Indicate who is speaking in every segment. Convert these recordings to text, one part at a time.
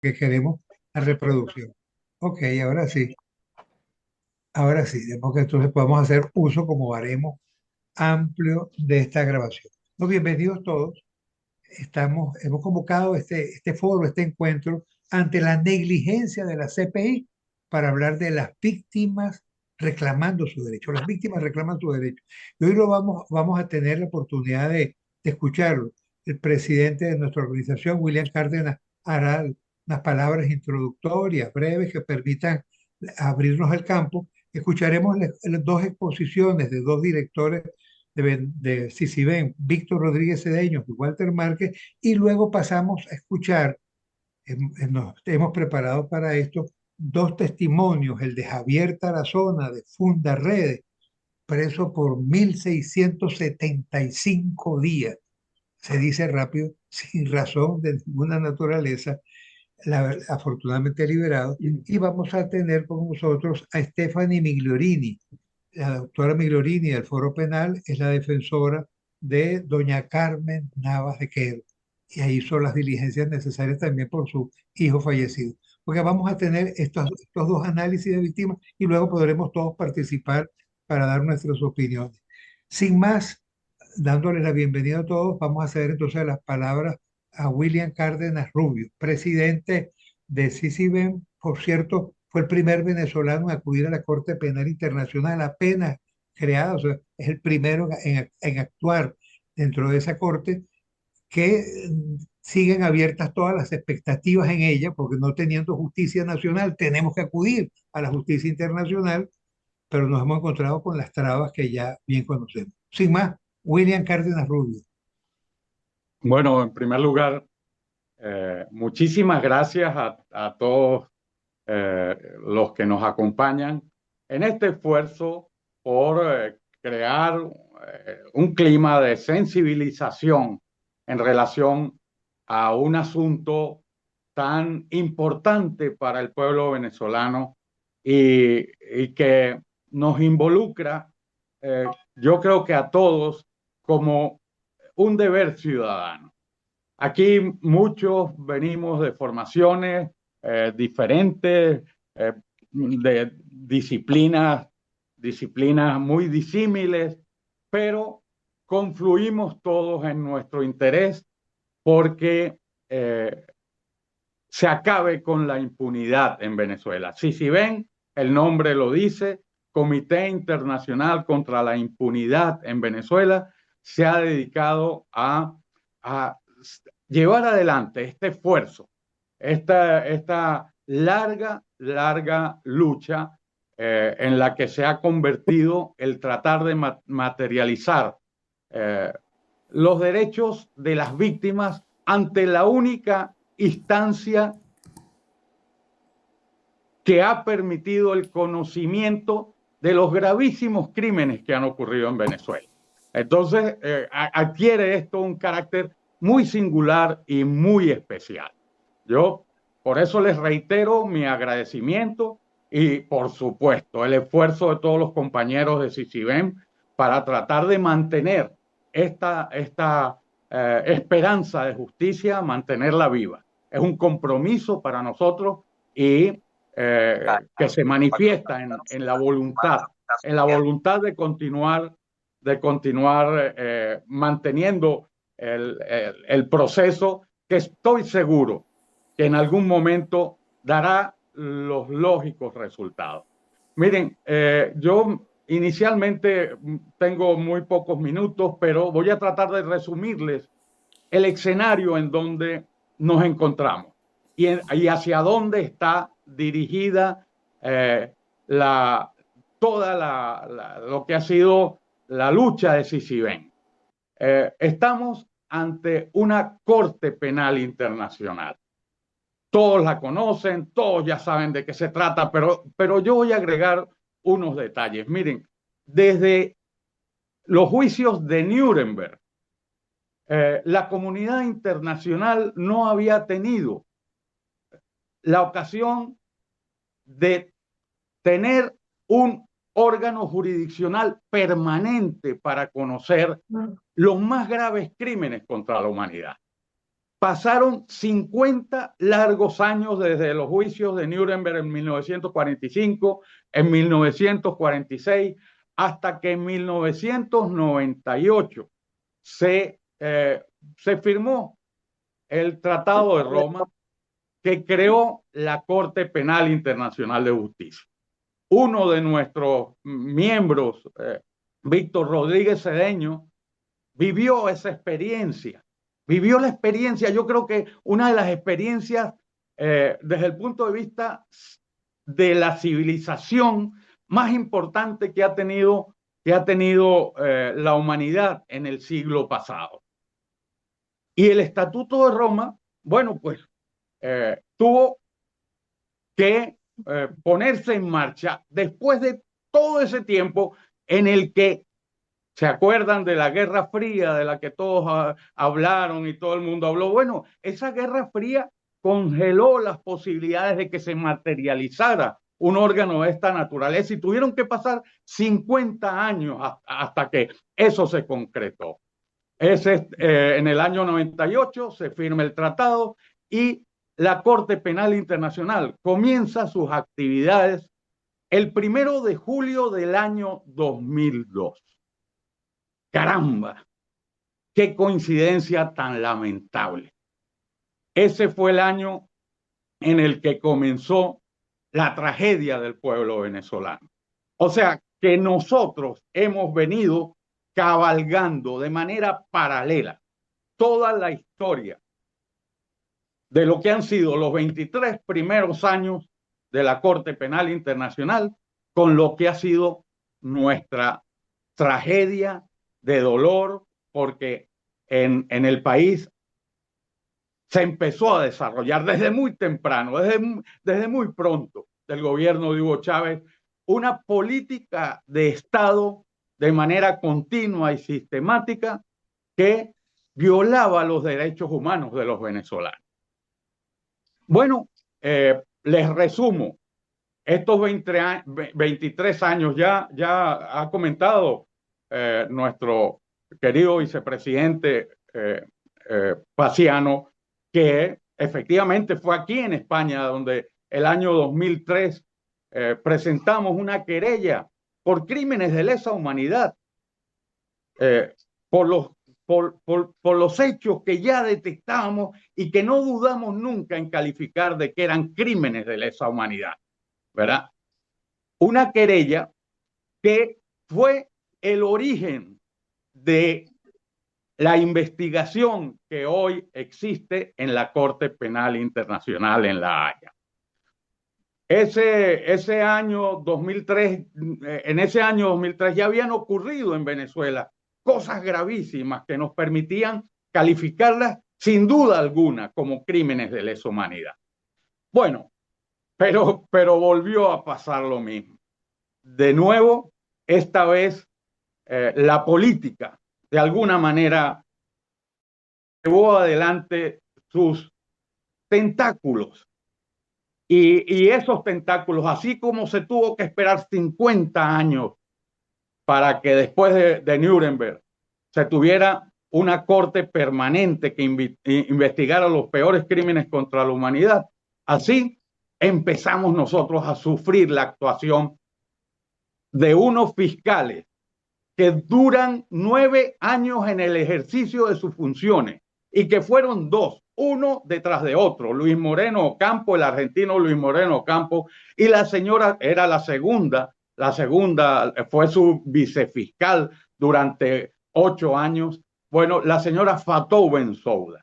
Speaker 1: que queremos la reproducción. Ok, ahora sí, porque entonces podemos hacer uso como haremos amplio de esta grabación. Pues bienvenidos todos. Hemos convocado este foro, este encuentro, ante la negligencia de la CPI para hablar de las víctimas reclamando su derecho. Las víctimas reclaman su derecho. Y hoy vamos a tener la oportunidad de escucharlo. El presidente de nuestra organización, William Cárdenas, hará unas palabras introductorias, breves, que permitan abrirnos al campo. Escucharemos las dos exposiciones de dos directores de Ciciben, Víctor Rodríguez Cedeño y Walter Márquez, y luego pasamos a escuchar, nos hemos preparado para esto, dos testimonios, el de Javier Tarazona de Funda Redes, preso por 1.675 días, se dice rápido, sin razón de ninguna naturaleza, afortunadamente liberado, y vamos a tener con nosotros a Stephanie Migliorini. La doctora Migliorini del Foro Penal es la defensora de doña Carmen Navas de Quero y ahí hizo las diligencias necesarias también por su hijo fallecido. Porque vamos a tener estos dos análisis de víctimas y luego podremos todos participar para dar nuestras opiniones. Sin más, dándole la bienvenida a todos, vamos a ceder entonces las palabras a William Cárdenas Rubio, presidente de CICIBEN. Por cierto, fue el primer venezolano en acudir a la Corte Penal Internacional, apenas creada, o sea, es el primero en actuar dentro de esa corte, que siguen abiertas todas las expectativas en ella, porque no teniendo justicia nacional, tenemos que acudir a la justicia internacional, pero nos hemos encontrado con las trabas que ya bien conocemos. Sin más, William Cárdenas Rubio.
Speaker 2: Bueno, en primer lugar, muchísimas gracias a todos los que nos acompañan en este esfuerzo por crear un clima de sensibilización en relación a un asunto tan importante para el pueblo venezolano y que nos involucra, yo creo que a todos, como un deber ciudadano. Aquí muchos venimos de formaciones diferentes, de disciplinas muy disímiles, pero confluimos todos en nuestro interés porque se acabe con la impunidad en Venezuela. Si ven, el nombre lo dice, Comité Internacional contra la Impunidad en Venezuela se ha dedicado a llevar adelante este esfuerzo, esta larga lucha en la que se ha convertido el tratar de materializar eh, los derechos de las víctimas ante la única instancia que ha permitido el conocimiento de los gravísimos crímenes que han ocurrido en Venezuela. Entonces, adquiere esto un carácter muy singular y muy especial. Yo por eso les reitero mi agradecimiento y, por supuesto, el esfuerzo de todos los compañeros de CICIBEN para tratar de mantener esta esperanza de justicia, mantenerla viva. Es un compromiso para nosotros y que se manifiesta en la voluntad de continuar manteniendo el proceso que estoy seguro que en algún momento dará los lógicos resultados. Miren, yo inicialmente tengo muy pocos minutos, pero voy a tratar de resumirles el escenario en donde nos encontramos y hacia dónde está dirigida lo que ha sido la lucha de CICIBEN. Estamos ante una Corte Penal Internacional. Todos la conocen, todos ya saben de qué se trata, pero yo voy a agregar unos detalles. Miren, desde los juicios de Nuremberg, la comunidad internacional no había tenido la ocasión de tener un órgano jurisdiccional permanente para conocer los más graves crímenes contra la humanidad. Pasaron 50 largos años desde los juicios de Nuremberg en 1945, en 1946, hasta que en 1998 se firmó el Tratado de Roma, que creó la Corte Penal Internacional de Justicia. Uno de nuestros miembros, Víctor Rodríguez Cedeño, vivió esa experiencia. Vivió la experiencia, yo creo que una de las experiencias desde el punto de vista de la civilización más importante que ha tenido la humanidad en el siglo pasado. Y el Estatuto de Roma, bueno, pues tuvo que ponerse en marcha después de todo ese tiempo en el que se acuerdan de la Guerra Fría, de la que todos hablaron y todo el mundo habló. Bueno, esa Guerra Fría congeló las posibilidades de que se materializara un órgano de esta naturaleza y tuvieron que pasar 50 años hasta que eso se concretó. En el año 98 se firma el tratado y la Corte Penal Internacional comienza sus actividades el 1 de julio del año 2002. Caramba, qué coincidencia tan lamentable. Ese fue el año en el que comenzó la tragedia del pueblo venezolano. O sea, que nosotros hemos venido cabalgando de manera paralela toda la historia de lo que han sido los 23 primeros años de la Corte Penal Internacional con lo que ha sido nuestra tragedia de dolor, porque en el país se empezó a desarrollar desde muy temprano, desde muy pronto del gobierno de Hugo Chávez, una política de Estado de manera continua y sistemática que violaba los derechos humanos de los venezolanos. Bueno, les resumo, estos 23 años ya ha comentado nuestro querido vicepresidente Paciano, que efectivamente fue aquí en España donde el año 2003 presentamos una querella por crímenes de lesa humanidad, por los hechos que ya detectábamos y que no dudamos nunca en calificar de que eran crímenes de lesa humanidad, ¿verdad? Una querella que fue el origen de la investigación que hoy existe en la Corte Penal Internacional en La Haya. Ese año 2003, en ese año 2003 ya habían ocurrido en Venezuela cosas gravísimas que nos permitían calificarlas sin duda alguna como crímenes de lesa humanidad. Bueno, pero volvió a pasar lo mismo. De nuevo, esta vez la política de alguna manera llevó adelante sus tentáculos. Y esos tentáculos, así como se tuvo que esperar 50 años para que después de Nuremberg se tuviera una corte permanente que investigara los peores crímenes contra la humanidad, así empezamos nosotros a sufrir la actuación de unos fiscales que duran 9 años en el ejercicio de sus funciones y que fueron dos, uno detrás de otro, Luis Moreno Ocampo, el argentino Luis Moreno Ocampo, y la señora era la segunda fue su vicefiscal durante 8 años, bueno, la señora Fatou Bensouda.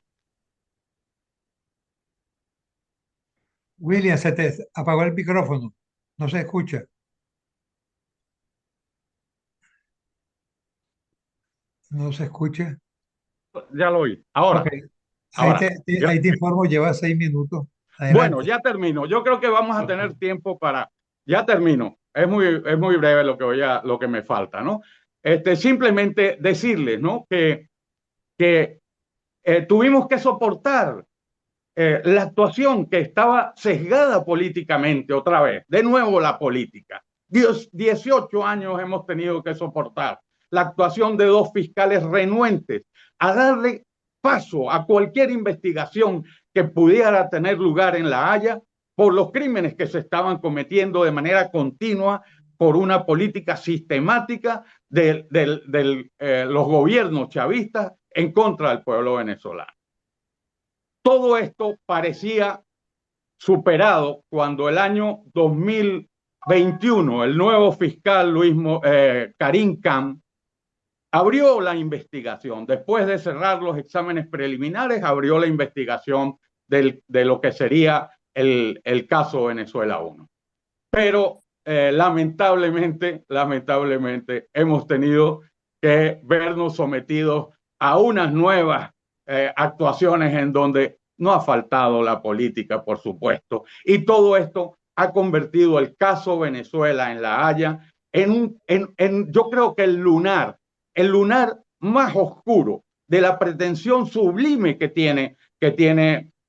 Speaker 1: William, se te apagó el micrófono, no se escucha. No se escucha.
Speaker 2: Ya lo oí. Ahora.
Speaker 1: Okay.
Speaker 2: Ahora
Speaker 1: Ahí te informo, lleva 6 minutos. Adelante.
Speaker 2: Bueno, ya termino. Yo creo que vamos a tener tiempo para. Ya termino. Es muy breve lo que me falta, ¿no? Simplemente decirles, ¿no? Que tuvimos que soportar la actuación que estaba sesgada políticamente otra vez. De nuevo la política. 18 años hemos tenido que soportar la actuación de dos fiscales renuentes a darle paso a cualquier investigación que pudiera tener lugar en La Haya por los crímenes que se estaban cometiendo de manera continua por una política sistemática de los gobiernos chavistas en contra del pueblo venezolano. Todo esto parecía superado cuando el año 2021 el nuevo fiscal Karim Khan abrió la investigación. Después de cerrar los exámenes preliminares, abrió la investigación de lo que sería el caso Venezuela 1. Pero lamentablemente hemos tenido que vernos sometidos a unas nuevas actuaciones en donde no ha faltado la política, por supuesto. Y todo esto ha convertido el caso Venezuela en La Haya yo creo que el lunar más oscuro de la pretensión sublime que tiene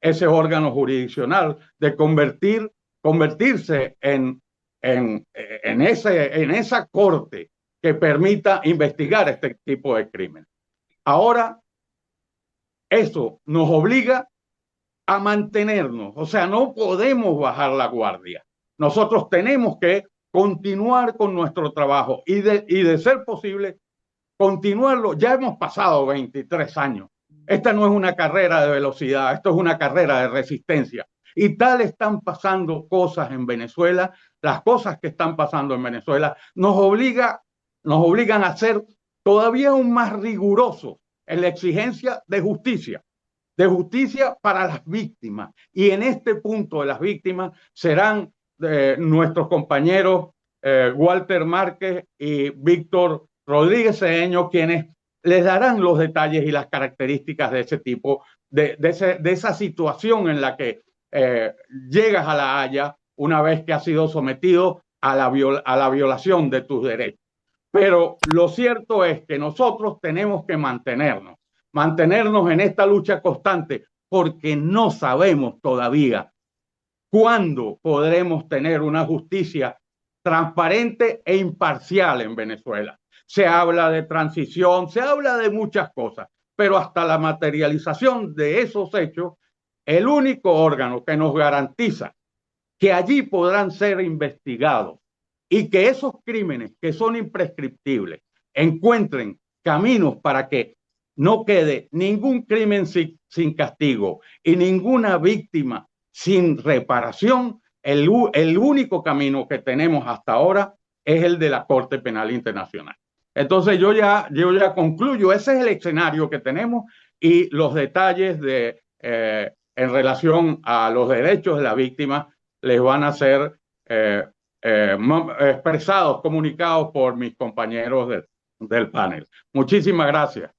Speaker 2: ese órgano jurisdiccional de convertirse en esa corte que permita investigar este tipo de crimen. Ahora, eso nos obliga a mantenernos, o sea, no podemos bajar la guardia. Nosotros tenemos que continuar con nuestro trabajo y de ser posible, continuarlo. Ya hemos pasado 23 años. Esta no es una carrera de velocidad, esto es una carrera de resistencia. Y tal están pasando cosas en Venezuela, las cosas que están pasando en Venezuela nos obligan a ser todavía aún más rigurosos en la exigencia de justicia para las víctimas. Y en este punto de las víctimas serán nuestros compañeros Walter Márquez y Víctor Rodríguez Cedeño quienes les darán los detalles y las características de ese tipo, de esa situación en la que llegas a La Haya una vez que has sido sometido a la violación de tus derechos. Pero lo cierto es que nosotros tenemos que mantenernos en esta lucha constante, porque no sabemos todavía cuándo podremos tener una justicia transparente e imparcial en Venezuela. Se habla de transición, se habla de muchas cosas, pero hasta la materialización de esos hechos, el único órgano que nos garantiza que allí podrán ser investigados y que esos crímenes que son imprescriptibles encuentren caminos para que no quede ningún crimen sin castigo y ninguna víctima sin reparación. El único camino que tenemos hasta ahora es el de la Corte Penal Internacional. Entonces yo ya concluyo, ese es el escenario que tenemos y los detalles en relación a los derechos de la víctima les van a ser expresados, comunicados por mis compañeros del panel. Muchísimas gracias.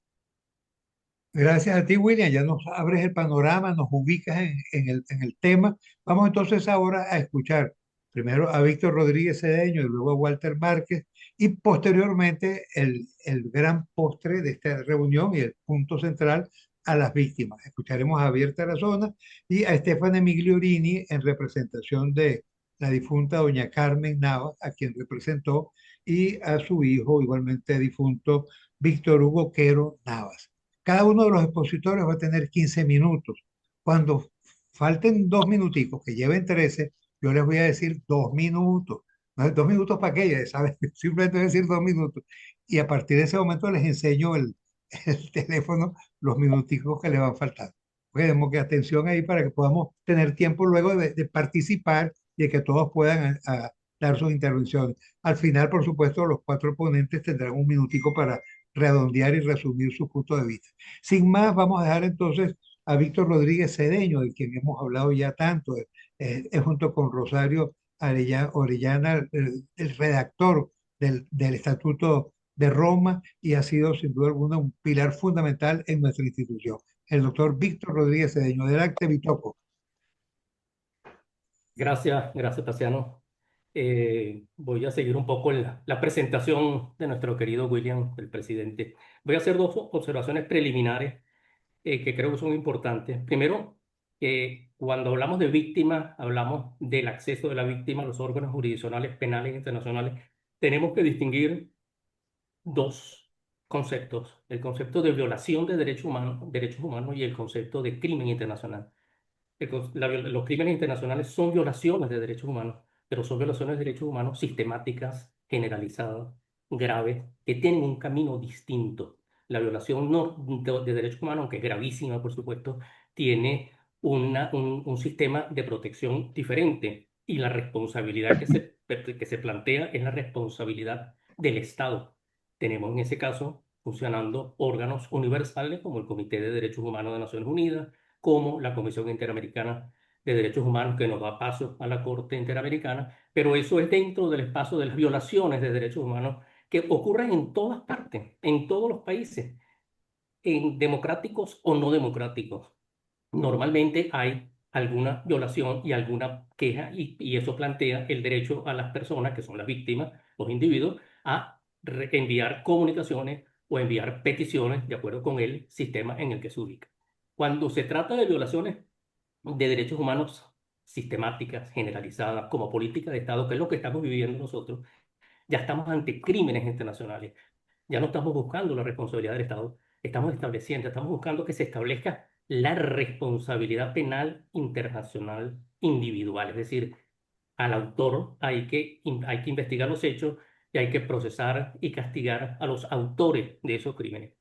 Speaker 1: Gracias a ti, William. Ya nos abres el panorama, nos ubicas en el tema. Vamos entonces ahora a escuchar primero a Víctor Rodríguez Cedeño y luego a Walter Márquez y posteriormente el gran postre de esta reunión y el punto central a las víctimas. Escucharemos a Javier Tarazona y a Estefane Migliorini en representación de la difunta doña Carmen Navas, a quien representó, y a su hijo igualmente difunto Víctor Hugo Quero Navas. Cada uno de los expositores va a tener 15 minutos. Cuando falten 2 minuticos, que lleven 13, yo les voy a decir 2 minutos. ¿No? 2 minutos para qué, ¿sabes? Simplemente voy a decir 2 minutos. Y a partir de ese momento les enseño el teléfono, los minuticos que le van faltando. Tenemos que atención ahí para que podamos tener tiempo luego de participar y de que todos puedan dar sus intervenciones. Al final, por supuesto, los 4 ponentes tendrán un minutico para redondear y resumir su punto de vista. Sin más, vamos a dejar entonces a Víctor Rodríguez Cedeño, de quien hemos hablado ya tanto, junto con Rosario Orellana, el redactor del Estatuto de Roma y ha sido sin duda alguna un pilar fundamental en nuestra institución. El doctor Víctor Rodríguez Cedeño. Adelante, Vitoco.
Speaker 3: Gracias, Tasiano. Voy a seguir un poco la presentación de nuestro querido William, el presidente. Voy a hacer dos observaciones preliminares que creo que son importantes. Primero, que cuando hablamos de víctimas, hablamos del acceso de la víctima a los órganos jurisdiccionales penales internacionales. Tenemos que distinguir dos conceptos, el concepto de violación de derechos humanos y el concepto de crimen internacional. Los crímenes internacionales son violaciones de derechos humanos, pero son violaciones de derechos humanos sistemáticas, generalizadas, graves, que tienen un camino distinto. La violación no, de derechos humanos, aunque es gravísima, por supuesto, tiene un sistema de protección diferente y la responsabilidad que se plantea es la responsabilidad del Estado. Tenemos en ese caso funcionando órganos universales como el Comité de Derechos Humanos de Naciones Unidas, como la Comisión Interamericana de Derechos Humanos, que nos da paso a la Corte Interamericana, pero eso es dentro del espacio de las violaciones de derechos humanos que ocurren en todas partes, en todos los países, en democráticos o no democráticos. Normalmente hay alguna violación y alguna queja y eso plantea el derecho a las personas, que son las víctimas, los individuos, a enviar comunicaciones o enviar peticiones de acuerdo con el sistema en el que se ubica. Cuando se trata de violaciones de derechos humanos sistemáticas, generalizadas, como política de Estado, que es lo que estamos viviendo nosotros, ya estamos ante crímenes internacionales. Ya no estamos buscando la responsabilidad del Estado, estamos buscando que se establezca la responsabilidad penal internacional individual. Es decir, al autor hay que investigar los hechos y hay que procesar y castigar a los autores de esos crímenes.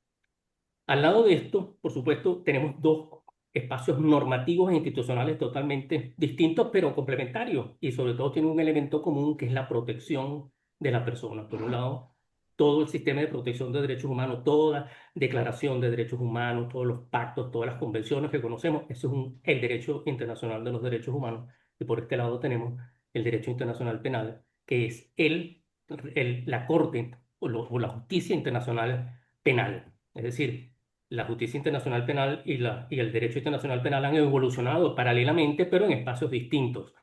Speaker 3: Al lado de esto, por supuesto, tenemos dos espacios normativos e institucionales totalmente distintos, pero complementarios, y sobre todo tienen un elemento común que es la protección de la persona. Por un lado, todo el sistema de protección de derechos humanos, toda declaración de derechos humanos, todos los pactos, todas las convenciones que conocemos, eso es el derecho internacional de los derechos humanos. Y por este lado tenemos el derecho internacional penal, que es la Corte o la justicia internacional penal. Es decir, la justicia internacional penal y el derecho internacional penal han evolucionado paralelamente, pero en espacios distintos.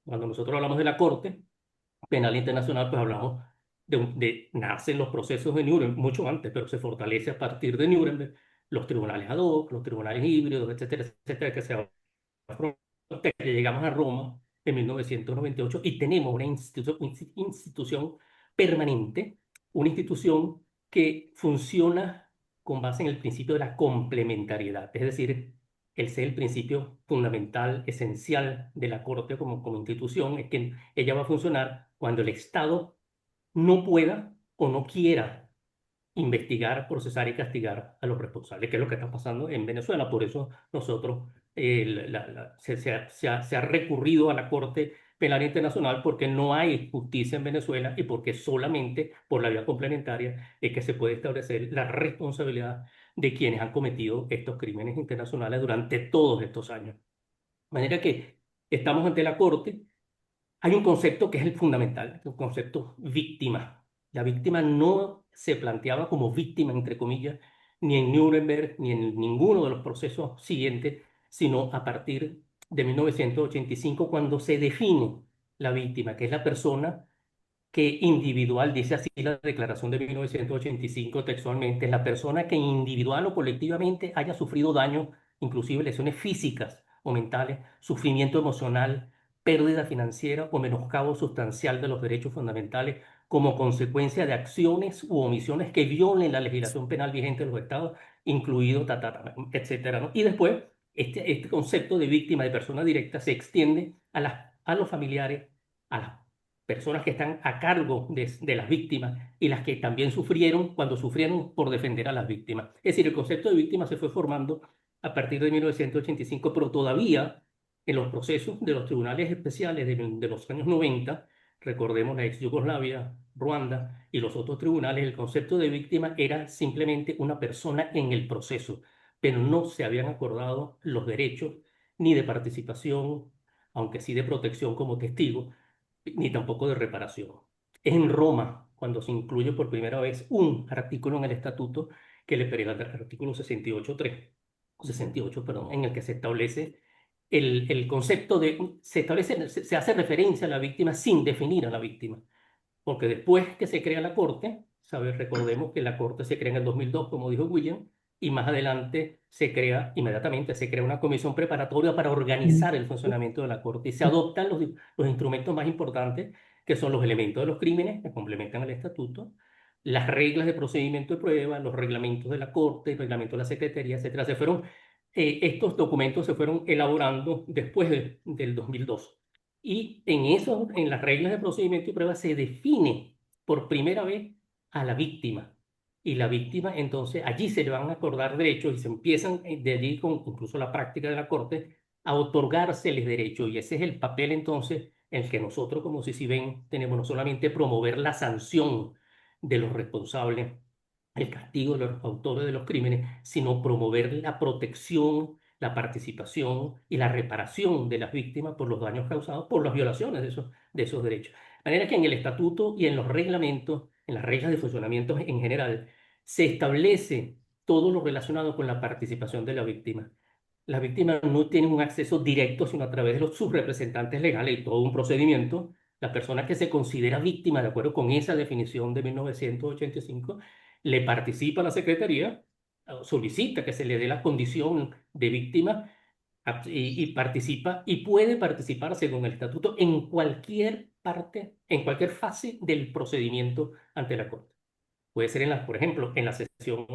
Speaker 3: Cuando nosotros hablamos de la Corte Penal Internacional, pues hablamos nacen los procesos de Nuremberg mucho antes, pero se fortalece a partir de Nuremberg los tribunales ad hoc, los tribunales híbridos, etcétera, etcétera, que se hasta que llegamos a Roma en 1998 y tenemos una institución permanente, una institución que funciona con base en el principio de la complementariedad, es decir, el principio fundamental, esencial de la Corte como institución, es que ella va a funcionar cuando el Estado no pueda o no quiera investigar, procesar y castigar a los responsables, que es lo que está pasando en Venezuela. Por eso nosotros se ha recurrido a la Corte Penal Internacional porque no hay justicia en Venezuela y porque solamente por la vía complementaria es que se puede establecer la responsabilidad de quienes han cometido estos crímenes internacionales durante todos estos años. De manera que estamos ante la Corte. Hay un concepto que es el fundamental, el concepto víctima. La víctima no se planteaba como víctima, entre comillas, ni en Nuremberg, ni en ninguno de los procesos siguientes, sino a partir de 1985, cuando se define la víctima, que es la persona que individual, dice así la Declaración de 1985 textualmente, es la persona que individual o colectivamente haya sufrido daño, inclusive lesiones físicas o mentales, sufrimiento emocional, pérdida financiera o menoscabo sustancial de los derechos fundamentales como consecuencia de acciones u omisiones que violen la legislación penal vigente de los estados, incluido, etcétera, ¿no? Y después, este concepto de víctima, de persona directa, se extiende a los familiares, a las personas que están a cargo de las víctimas y las que también sufrieron cuando sufrieron por defender a las víctimas. Es decir, el concepto de víctima se fue formando a partir de 1985, pero todavía en los procesos de los tribunales especiales de los años 90, recordemos la ex Yugoslavia, Ruanda y los otros tribunales, el concepto de víctima era simplemente una persona en el proceso, pero no se habían acordado los derechos ni de participación, aunque sí de protección como testigo, ni tampoco de reparación. Es en Roma cuando se incluye por primera vez un artículo en el estatuto que le el artículo 68, perdón, en el que se establece el concepto se hace referencia a la víctima sin definir a la víctima, porque después que se crea la Corte, ¿sabes? Recordemos que la Corte se crea en el 2002, como dijo William, y más adelante inmediatamente se crea una comisión preparatoria para organizar el funcionamiento de la Corte y se adoptan los instrumentos más importantes, que son los elementos de los crímenes, que complementan el estatuto, las reglas de procedimiento de prueba, los reglamentos de la Corte, el reglamento de la Secretaría, etcétera. Estos documentos se fueron elaborando después del 2002. Y en las reglas de procedimiento y prueba se define por primera vez a la víctima. Y la víctima, entonces, allí se le van a acordar derechos y se empiezan de allí, con incluso la práctica de la Corte, a otorgárseles derechos. Y ese es el papel, entonces, en el que nosotros, como CICIBEN, tenemos no solamente promover la sanción de los responsables, el castigo de los autores de los crímenes, sino promover la protección, la participación y la reparación de las víctimas por los daños causados por las violaciones de esos derechos. De manera que en el estatuto y en los reglamentos, en las reglas de funcionamiento en general, se establece todo lo relacionado con la participación de la víctima. Las víctimas no tienen un acceso directo, sino a través de sus representantes legales y todo un procedimiento. La persona que se considera víctima, de acuerdo con esa definición de 1985, le participa a la Secretaría, solicita que se le dé la condición de víctima y participa y puede participar, según el estatuto, en cualquier parte, en cualquier fase del procedimiento ante la Corte. Puede ser, por ejemplo, en la sesión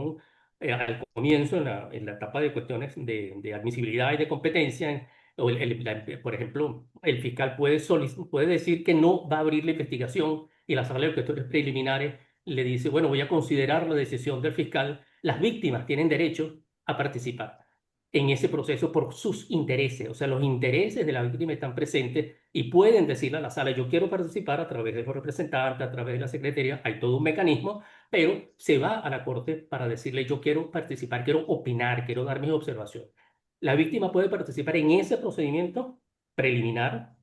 Speaker 3: al comienzo, en la etapa de cuestiones de admisibilidad y de competencia, por ejemplo, el fiscal puede decir que no va a abrir la investigación y la sala de cuestiones preliminares le dice, bueno, voy a considerar la decisión del fiscal. Las víctimas tienen derecho a participar en ese proceso por sus intereses, o sea, los intereses de la víctima están presentes y pueden decirle a la sala, yo quiero participar a través de los representantes, a través de la secretaría, hay todo un mecanismo, pero se va a la corte para decirle, yo quiero participar, quiero opinar, quiero dar mis observaciones. La víctima puede participar en ese procedimiento preliminar,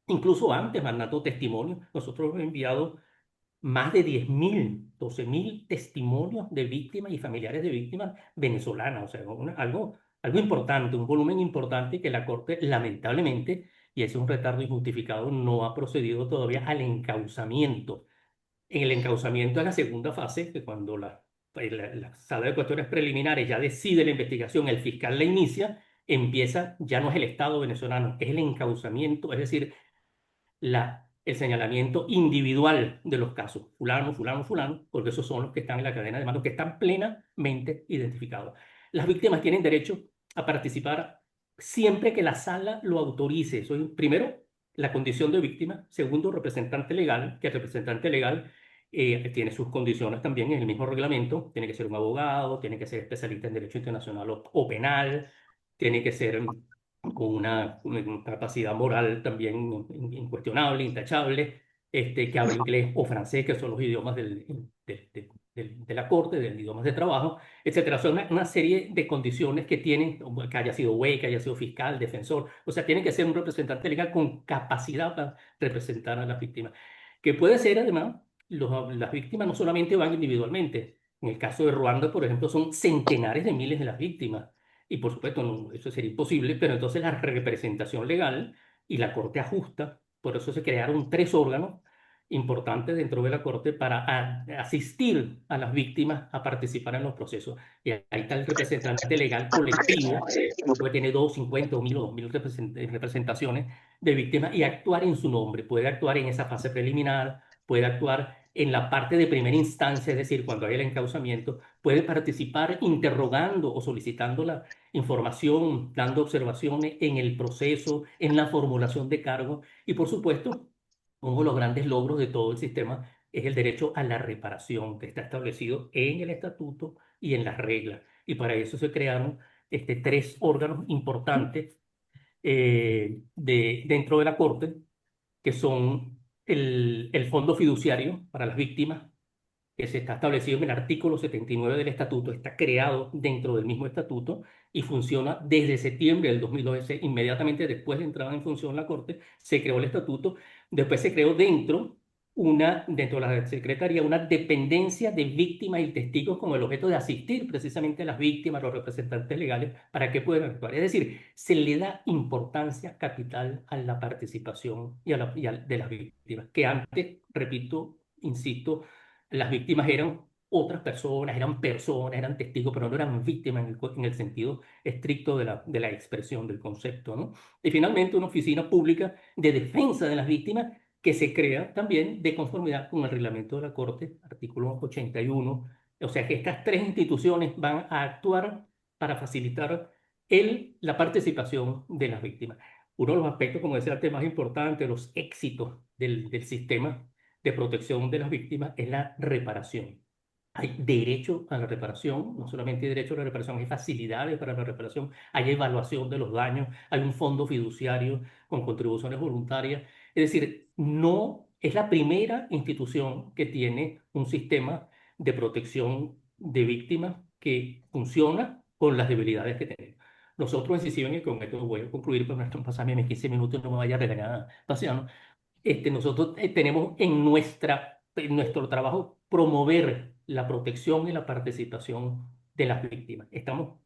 Speaker 3: incluso antes, mandando testimonio. Nosotros hemos enviado más de 10.000, 12.000 testimonios de víctimas y familiares de víctimas venezolanas. O sea, algo importante, un volumen importante que la Corte, lamentablemente, y ese es un retardo injustificado, no ha procedido todavía al encauzamiento. En el encauzamiento de la segunda fase, que cuando la sala de cuestiones preliminares ya decide la investigación, el fiscal la inicia, empieza, ya no es el Estado venezolano, es el encauzamiento, es decir, el señalamiento individual de los casos, fulano, fulano, fulano, porque esos son los que están en la cadena de mando, que están plenamente identificados. Las víctimas tienen derecho a participar siempre que la sala lo autorice. Eso es, primero, la condición de víctima. Segundo, representante legal, que el representante legal tiene sus condiciones también en el mismo reglamento. Tiene que ser un abogado, tiene que ser especialista en derecho internacional o penal, tiene que ser con una capacidad moral también incuestionable, intachable, que hable inglés o francés, que son los idiomas de la corte, de idiomas de trabajo, etcétera. Son una serie de condiciones que tienen, que haya sido juez, que haya sido fiscal, defensor, o sea, tiene que ser un representante legal con capacidad para representar a las víctimas. Que puede ser, además, las víctimas no solamente van individualmente. En el caso de Ruanda, por ejemplo, son centenares de miles de las víctimas. Y por supuesto, eso sería imposible, pero entonces la representación legal y la Corte ajusta. Por eso se crearon tres órganos importantes dentro de la Corte para asistir a las víctimas a participar en los procesos. Y ahí está el representante legal colectivo, que tiene 50 o 1.000 o 2.000 representaciones de víctimas y actuar en su nombre. Puede actuar en esa fase preliminar, puede actuar en la parte de primera instancia, es decir, cuando hay el encauzamiento, puede participar interrogando o solicitando la información, dando observaciones en el proceso, en la formulación de cargos y, por supuesto, uno de los grandes logros de todo el sistema es el derecho a la reparación que está establecido en el estatuto y en las reglas. Y para eso se crearon tres órganos importantes dentro de la Corte, que son el Fondo Fiduciario para las Víctimas, que se está establecido en el artículo 79 del estatuto, está creado dentro del mismo estatuto y funciona desde septiembre del 2012, inmediatamente después de entrada en función la Corte, se creó el estatuto, después se creó dentro de la Secretaría una dependencia de víctimas y testigos con el objeto de asistir precisamente a las víctimas, a los representantes legales, para que puedan actuar. Es decir, se le da importancia capital a la participación de las víctimas, que antes, repito, insisto, las víctimas eran otras personas, eran testigos, pero no eran víctimas en el sentido estricto de la expresión del concepto, ¿no? Y finalmente una oficina pública de defensa de las víctimas que se crea también de conformidad con el reglamento de la Corte, artículo 81. O sea que estas tres instituciones van a actuar para facilitar la participación de las víctimas. Uno de los aspectos, como decía antes, más importantes, los éxitos del sistema de protección de las víctimas es la reparación. Hay derecho a la reparación, no solamente hay derecho a la reparación, hay facilidades para la reparación, hay evaluación de los daños, hay un fondo fiduciario con contribuciones voluntarias. Es decir, no es la primera institución que tiene un sistema de protección de víctimas que funciona con las debilidades que tenemos. Nosotros en CICIBEN, y con esto voy a concluir, pero no pasarme mis 15 minutos, no me vaya a regañar, Paciano. Nosotros tenemos en nuestro trabajo promover la protección y la participación de las víctimas. Estamos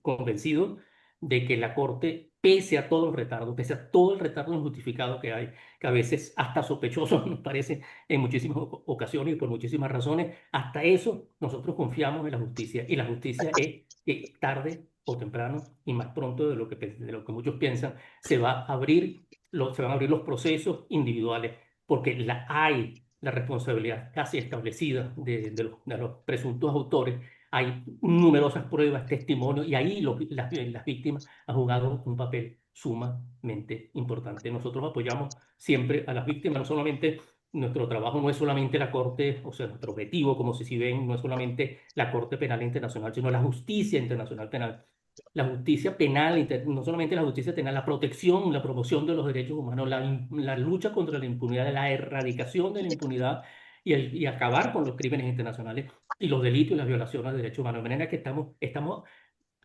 Speaker 3: convencidos de que la Corte, pese a todo el retardo, pese a todo el retardo injustificado que hay, que a veces hasta sospechoso nos parece en muchísimas ocasiones y por muchísimas razones, hasta eso nosotros confiamos en la justicia. Y la justicia es que tarde o temprano, y más pronto de lo que muchos piensan, se van a abrir los procesos individuales, porque hay la responsabilidad casi establecida de los presuntos autores. Hay numerosas pruebas, testimonios, y ahí las víctimas han jugado un papel sumamente importante. Nosotros apoyamos siempre a las víctimas, no solamente nuestro trabajo no es solamente la Corte, o sea, nuestro objetivo, como si ven, no es solamente la Corte Penal Internacional, sino la justicia internacional penal. La justicia penal, no solamente la justicia penal, la protección, la promoción de los derechos humanos, la lucha contra la impunidad, la erradicación de la impunidad y acabar con los crímenes internacionales y los delitos y las violaciones de derechos humanos. De manera que estamos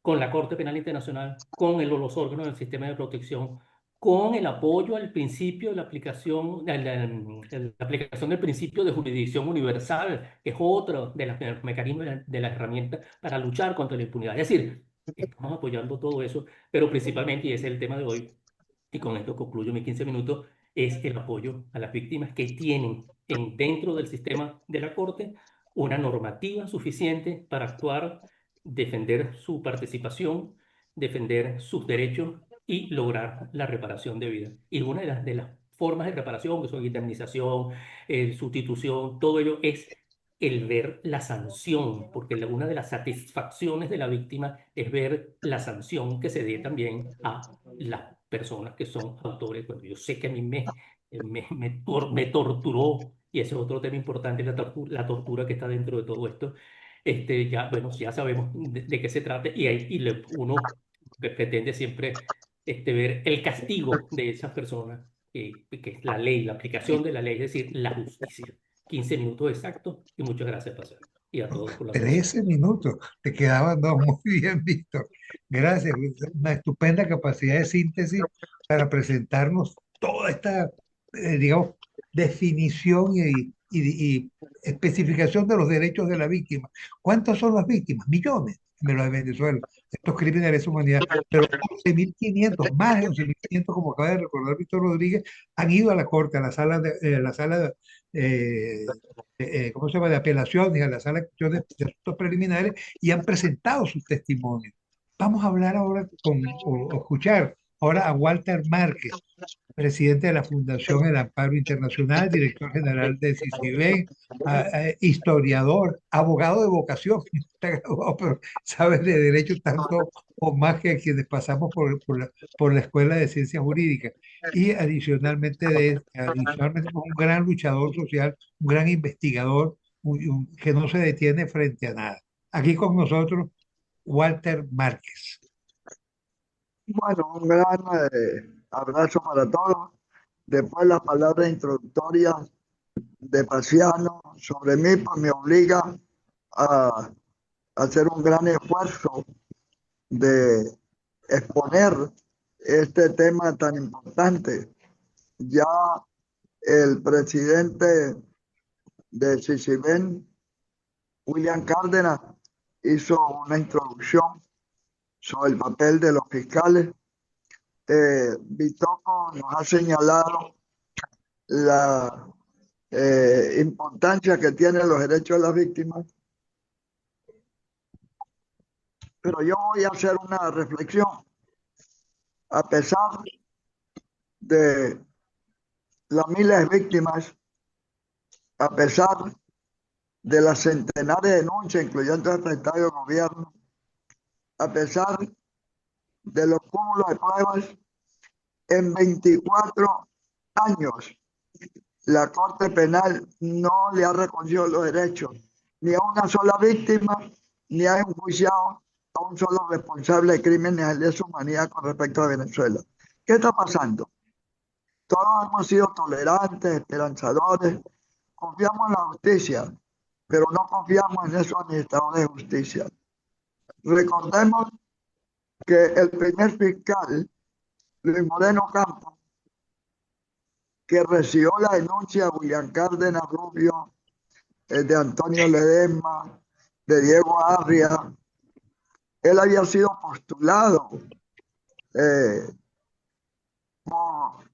Speaker 3: con la Corte Penal Internacional, con los órganos del sistema de protección, con el apoyo al principio de la aplicación, la aplicación del principio de jurisdicción universal, que es otro de los mecanismos de la herramienta para luchar contra la impunidad. Es decir, estamos apoyando todo eso, pero principalmente, y ese es el tema de hoy, y con esto concluyo mis 15 minutos, es el apoyo a las víctimas que tienen dentro del sistema de la Corte una normativa suficiente para actuar, defender su participación, defender sus derechos y lograr la reparación de vida. Y una de las formas de reparación, que son indemnización, sustitución, todo ello es el ver la sanción, porque una de las satisfacciones de la víctima es ver la sanción que se dé también a las personas que son autores. Bueno, yo sé que a mí me torturó, y ese es otro tema importante, la tortura que está dentro de todo esto. Ya, bueno, ya sabemos de qué se trata, uno que pretende siempre ver el castigo de esas personas, que es la ley, la aplicación de la ley, es decir, la justicia. 15 minutos exactos y muchas gracias, Pastor. Y a todos por la atención.
Speaker 1: 13 minutos, te quedaban dos, muy bien, Víctor. Gracias, una estupenda capacidad de síntesis para presentarnos toda esta, digamos, definición y especificación de los derechos de la víctima. ¿Cuántas son las víctimas? Millones en de Venezuela, estos crímenes de lesa humanidad, pero 11.500, más de 11.500, como acaba de recordar Víctor Rodríguez, han ido a la corte, a la sala ¿cómo se llama?, de apelaciones, a la sala de asuntos preliminares, y han presentado sus testimonios. Vamos a hablar ahora o escuchar ahora a Walter Márquez, presidente de la Fundación El Amparo Internacional, director general de CICIBEN, historiador, abogado de vocación, está graduado, pero sabe de derecho tanto o más que quienes pasamos por la Escuela de Ciencias Jurídicas. Y adicionalmente un gran luchador social, un gran investigador, que no se detiene frente a nada. Aquí con nosotros, Walter Márquez.
Speaker 4: Bueno, un gran abrazo para todos. Después las palabras introductorias de Paciano sobre mí, pues me obliga a hacer un gran esfuerzo de exponer este tema tan importante. Ya el presidente de CICIBEN, William Cárdenas, hizo una introducción sobre el papel de los fiscales. Bitoco nos ha señalado la importancia que tienen los derechos de las víctimas, pero yo voy a hacer una reflexión. A pesar de las miles de víctimas, a pesar de las centenares de denuncias, incluyendo el secretario de gobierno, a pesar de los cúmulos de pruebas, en 24 años la Corte Penal no le ha reconocido los derechos ni a una sola víctima, ni ha enjuiciado a un solo responsable de crímenes de lesa humanidad con respecto a Venezuela. ¿Qué está pasando? Todos hemos sido tolerantes, esperanzadores, confiamos en la justicia, pero no confiamos en esos administradores de justicia. Recordemos que el primer fiscal, Luis Moreno Campos, que recibió la denuncia de William Cárdenas Rubio, de Antonio Ledesma, de Diego Arria, él había sido postulado por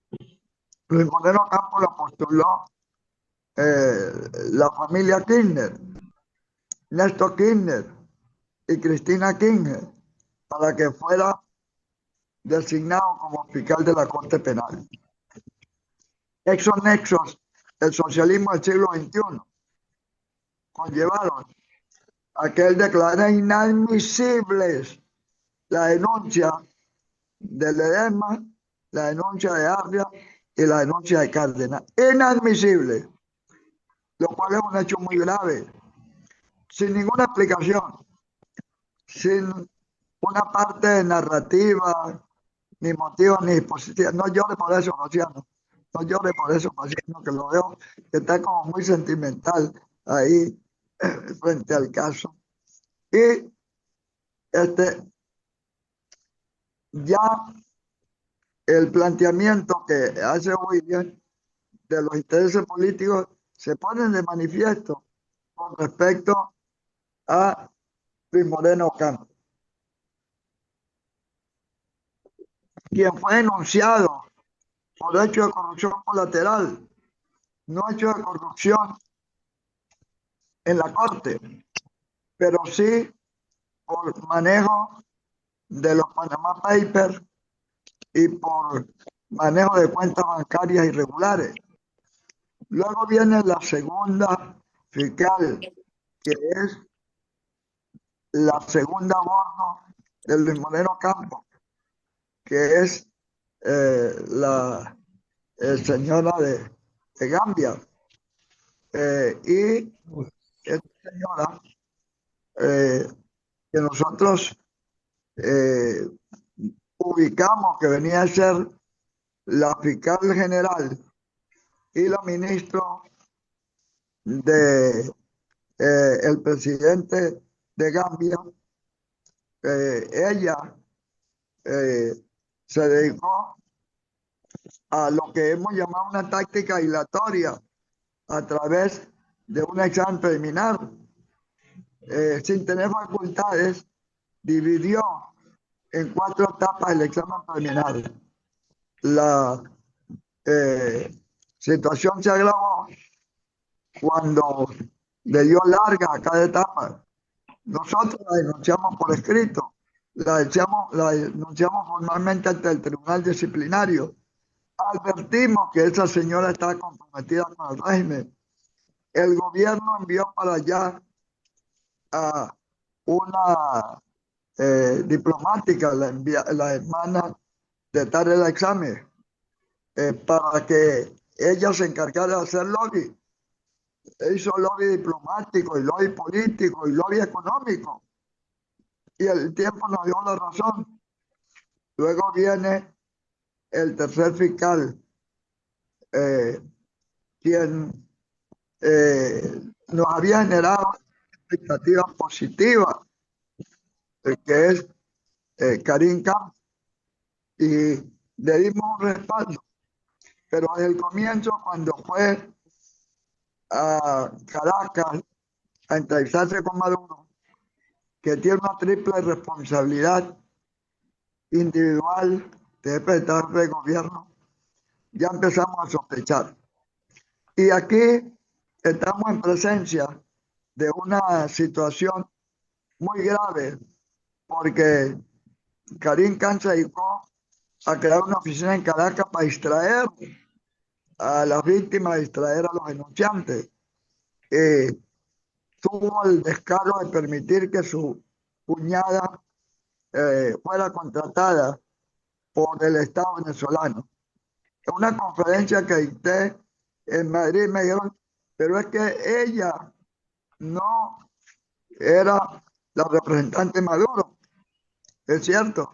Speaker 4: Luis Moreno Campos, lo postuló la familia Kirchner, Néstor Kirchner y Cristina Kirchner, para que fuera designado como fiscal de la Corte Penal. Esos nexos, el socialismo del siglo XXI, conllevaron a que él declarara inadmisibles la denuncia de Ledesma, la denuncia de Arria y la denuncia de Cárdenas. Inadmisible, lo cual es un hecho muy grave, sin ninguna explicación, sin una parte de narrativa, ni motivo, ni dispositiva. No llore por eso, Rociano. No llore por eso, Rociano, que lo veo que está como muy sentimental ahí frente al caso. Y ya el planteamiento que hace William de los intereses políticos se ponen de manifiesto con respecto a Luis Moreno Campos, quien fue denunciado por hecho de corrupción colateral, no hecho de corrupción en la Corte, pero sí por manejo de los Panama Papers y por manejo de cuentas bancarias irregulares. Luego viene la segunda fiscal, que es la segunda a bordo de Luis Moreno Campos, que es la señora de Gambia. Y esta señora que nosotros ubicamos que venía a ser la fiscal general y la ministra de el presidente de Gambia, ella se dedicó a lo que hemos llamado una táctica dilatoria a través de un examen preliminar. Sin tener facultades, dividió en 4 etapas el examen preliminar. La situación se agravó cuando le dio larga a cada etapa. Nosotros la denunciamos por escrito, la denunciamos formalmente ante el Tribunal Disciplinario. Advertimos que esa señora estaba comprometida con el régimen. El gobierno envió para allá a una diplomática, la hermana de Tarek el examen, para que ella se encargara de hacer lobby. Hizo lobby diplomático y lobby político y lobby económico. Y el tiempo nos dio la razón. Luego viene el tercer fiscal, quien nos había generado expectativas positivas, que es Karim Khan, y le dimos un respaldo. Pero desde el comienzo, cuando fue a Caracas a entrevistarse con Maduro, que tiene una triple responsabilidad individual de jefe de gobierno, ya empezamos a sospechar. Y aquí estamos en presencia de una situación muy grave, porque Karim Khan se dedicó a crear una oficina en Caracas para distraer a las víctimas, distraer a los denunciantes. Tuvo el descaro de permitir que su cuñada fuera contratada por el Estado venezolano. En una conferencia que dicté en Madrid me dijeron, pero es que ella no era la representante de Maduro, es cierto,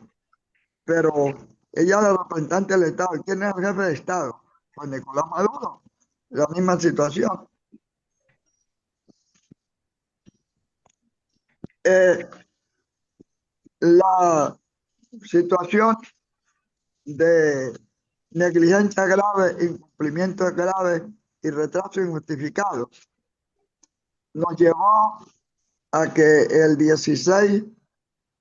Speaker 4: pero ella es la representante del Estado. ¿Y quién es el jefe de Estado? Pues Nicolás Maduro, la misma situación. La situación de negligencia grave, incumplimiento grave y retraso injustificado nos llevó a que el 16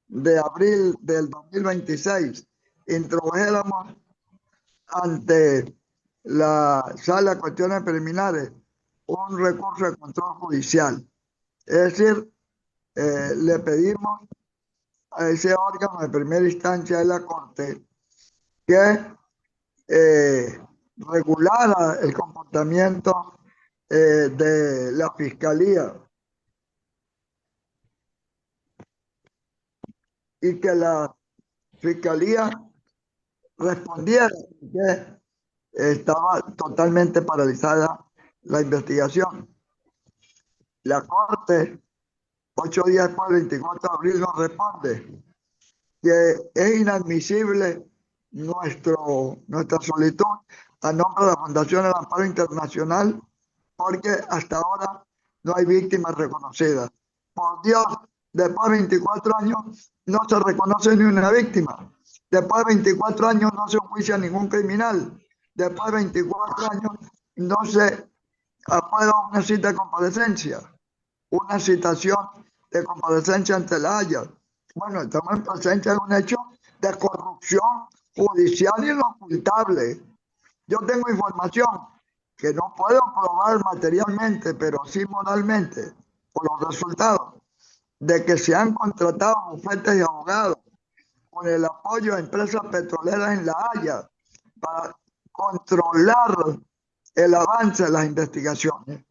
Speaker 4: de abril del 2026 introdujéramos ante la Sala de Cuestiones Preliminares un recurso de control judicial. Es decir, le pedimos a ese órgano de primera instancia de la Corte que regulara el comportamiento de la Fiscalía y que la Fiscalía respondiera que estaba totalmente paralizada la investigación. La Corte, 8 días después, el 24 de abril, nos responde que es inadmisible nuestra solicitud a nombre de la Fundación del Amparo Internacional porque hasta ahora no hay víctimas reconocidas. Por Dios, después de 24 años no se reconoce ni una víctima. Después de 24 años no se enjuicia ningún criminal. Después de 24 años no se aprueba una cita de comparecencia, una citación de comparecencia ante la Haya. Bueno, estamos en presencia de un hecho de corrupción judicial inocultable. Yo tengo información que no puedo probar materialmente, pero sí moralmente, por los resultados, de que se han contratado bufetes de abogados con el apoyo de empresas petroleras en La Haya para controlar el avance de las investigaciones.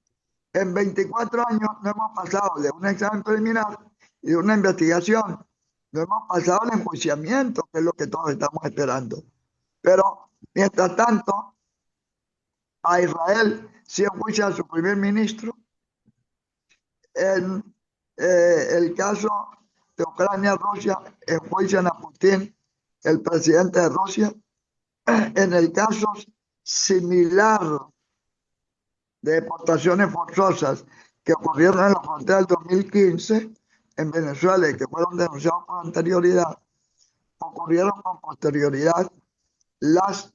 Speaker 4: En 24 años no hemos pasado de un examen preliminar y de una investigación, no hemos pasado el enjuiciamiento, que es lo que todos estamos esperando. Pero, mientras tanto, a Israel sí enjuicia a su primer ministro. En el caso de Ucrania-Rusia, enjuician a Putin, el presidente de Rusia. En el caso similar de deportaciones forzosas que ocurrieron en la frontera del 2015 en Venezuela y que fueron denunciados con anterioridad, ocurrieron con posterioridad las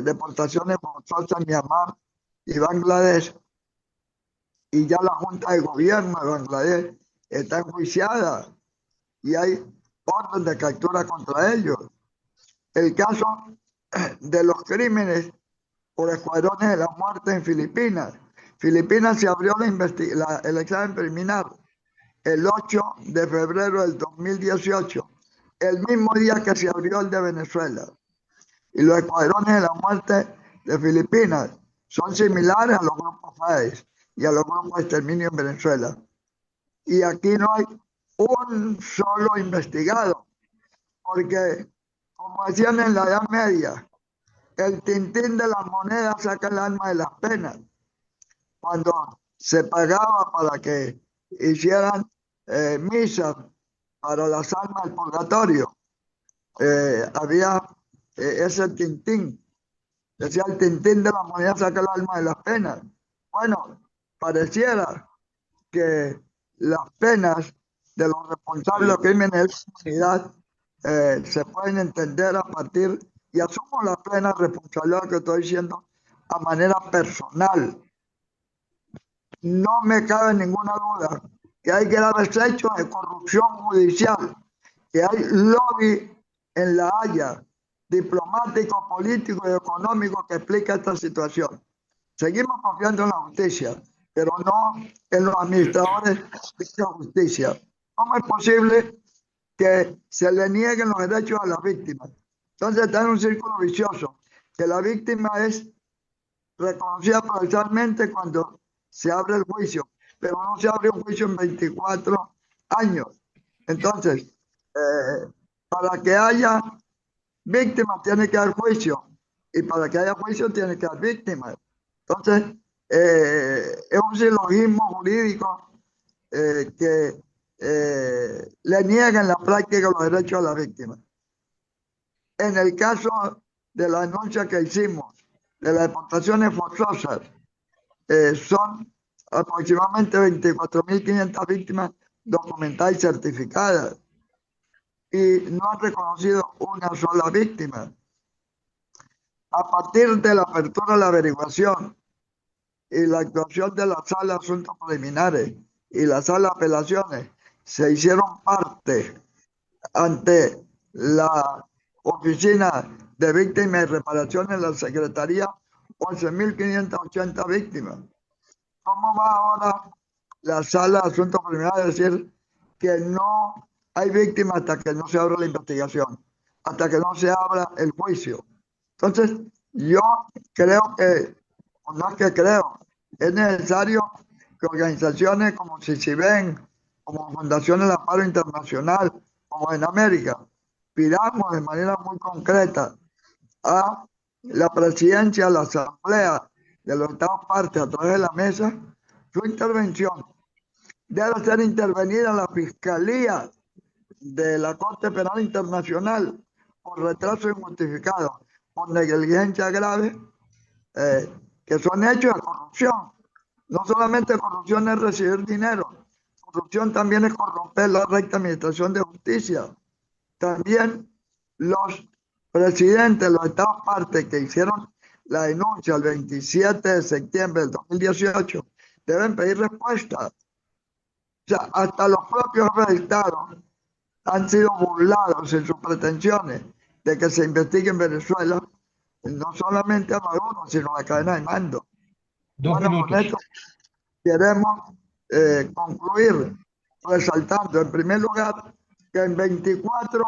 Speaker 4: deportaciones forzosas en Myanmar y Bangladesh, y ya la Junta de Gobierno de Bangladesh está enjuiciada y hay orden de captura contra ellos. El caso de los crímenes por escuadrones de la muerte en Filipinas. Filipinas se abrió el examen preliminar el 8 de febrero del 2018, el mismo día que se abrió el de Venezuela. Y los escuadrones de la muerte de Filipinas son similares a los grupos FAES y a los grupos de exterminio en Venezuela. Y aquí no hay un solo investigado, porque, como decían en la Edad Media, el tintín de las monedas saca el alma de las penas. Cuando se pagaba para que hicieran misas para las almas del purgatorio, había ese tintín. Decía, el tintín de las monedas saca el alma de las penas. Bueno, pareciera que las penas de los responsables de los crímenes de humanidad se pueden entender a partir, y asumo la plena responsabilidad que estoy diciendo a manera personal. No me cabe ninguna duda que hay graves hechos de corrupción judicial, que hay lobby en La Haya, diplomático, político y económico, que explica esta situación. Seguimos confiando en la justicia, pero no en los administradores de la justicia. ¿Cómo es posible que se le nieguen los derechos a las víctimas? Entonces está en un círculo vicioso, que la víctima es reconocida procesalmente cuando se abre el juicio, pero no se abre un juicio en 24 años. Entonces, para que haya víctimas tiene que haber juicio, y para que haya juicio tiene que haber víctimas. Entonces, es un silogismo jurídico que le niega en la práctica los derechos a la víctima. En el caso de la denuncia que hicimos de las deportaciones forzosas, son aproximadamente 24.500 víctimas documentadas y certificadas, y no han reconocido una sola víctima. A partir de la apertura de la averiguación y la actuación de la sala de asuntos preliminares y la sala de apelaciones, se hicieron parte ante la Oficina de Víctimas y Reparaciones de la Secretaría 11.580 víctimas. ¿Cómo va ahora la sala de asuntos preliminares a decir que no hay víctimas hasta que no se abra la investigación, hasta que no se abra el juicio? Entonces, yo creo que, o no es que creo, es necesario que organizaciones como CICIBEN, como Fundación del Amparo Internacional, como en América, pidamos de manera muy concreta a la presidencia, a la asamblea de los Estados partes a través de la mesa, su intervención. Debe ser intervenida la Fiscalía de la Corte Penal Internacional por retraso injustificado, por negligencia grave, que son hechos de corrupción. No solamente corrupción es recibir dinero, corrupción también es corromper la recta administración de justicia. También los presidentes de los Estados partes que hicieron la denuncia el 27 de septiembre del 2018 deben pedir respuesta. O sea, hasta los propios estados han sido burlados en sus pretensiones de que se investigue en Venezuela, no solamente a Maduro, sino a la cadena de mando. Bueno, con esto queremos concluir resaltando, en primer lugar, que en 24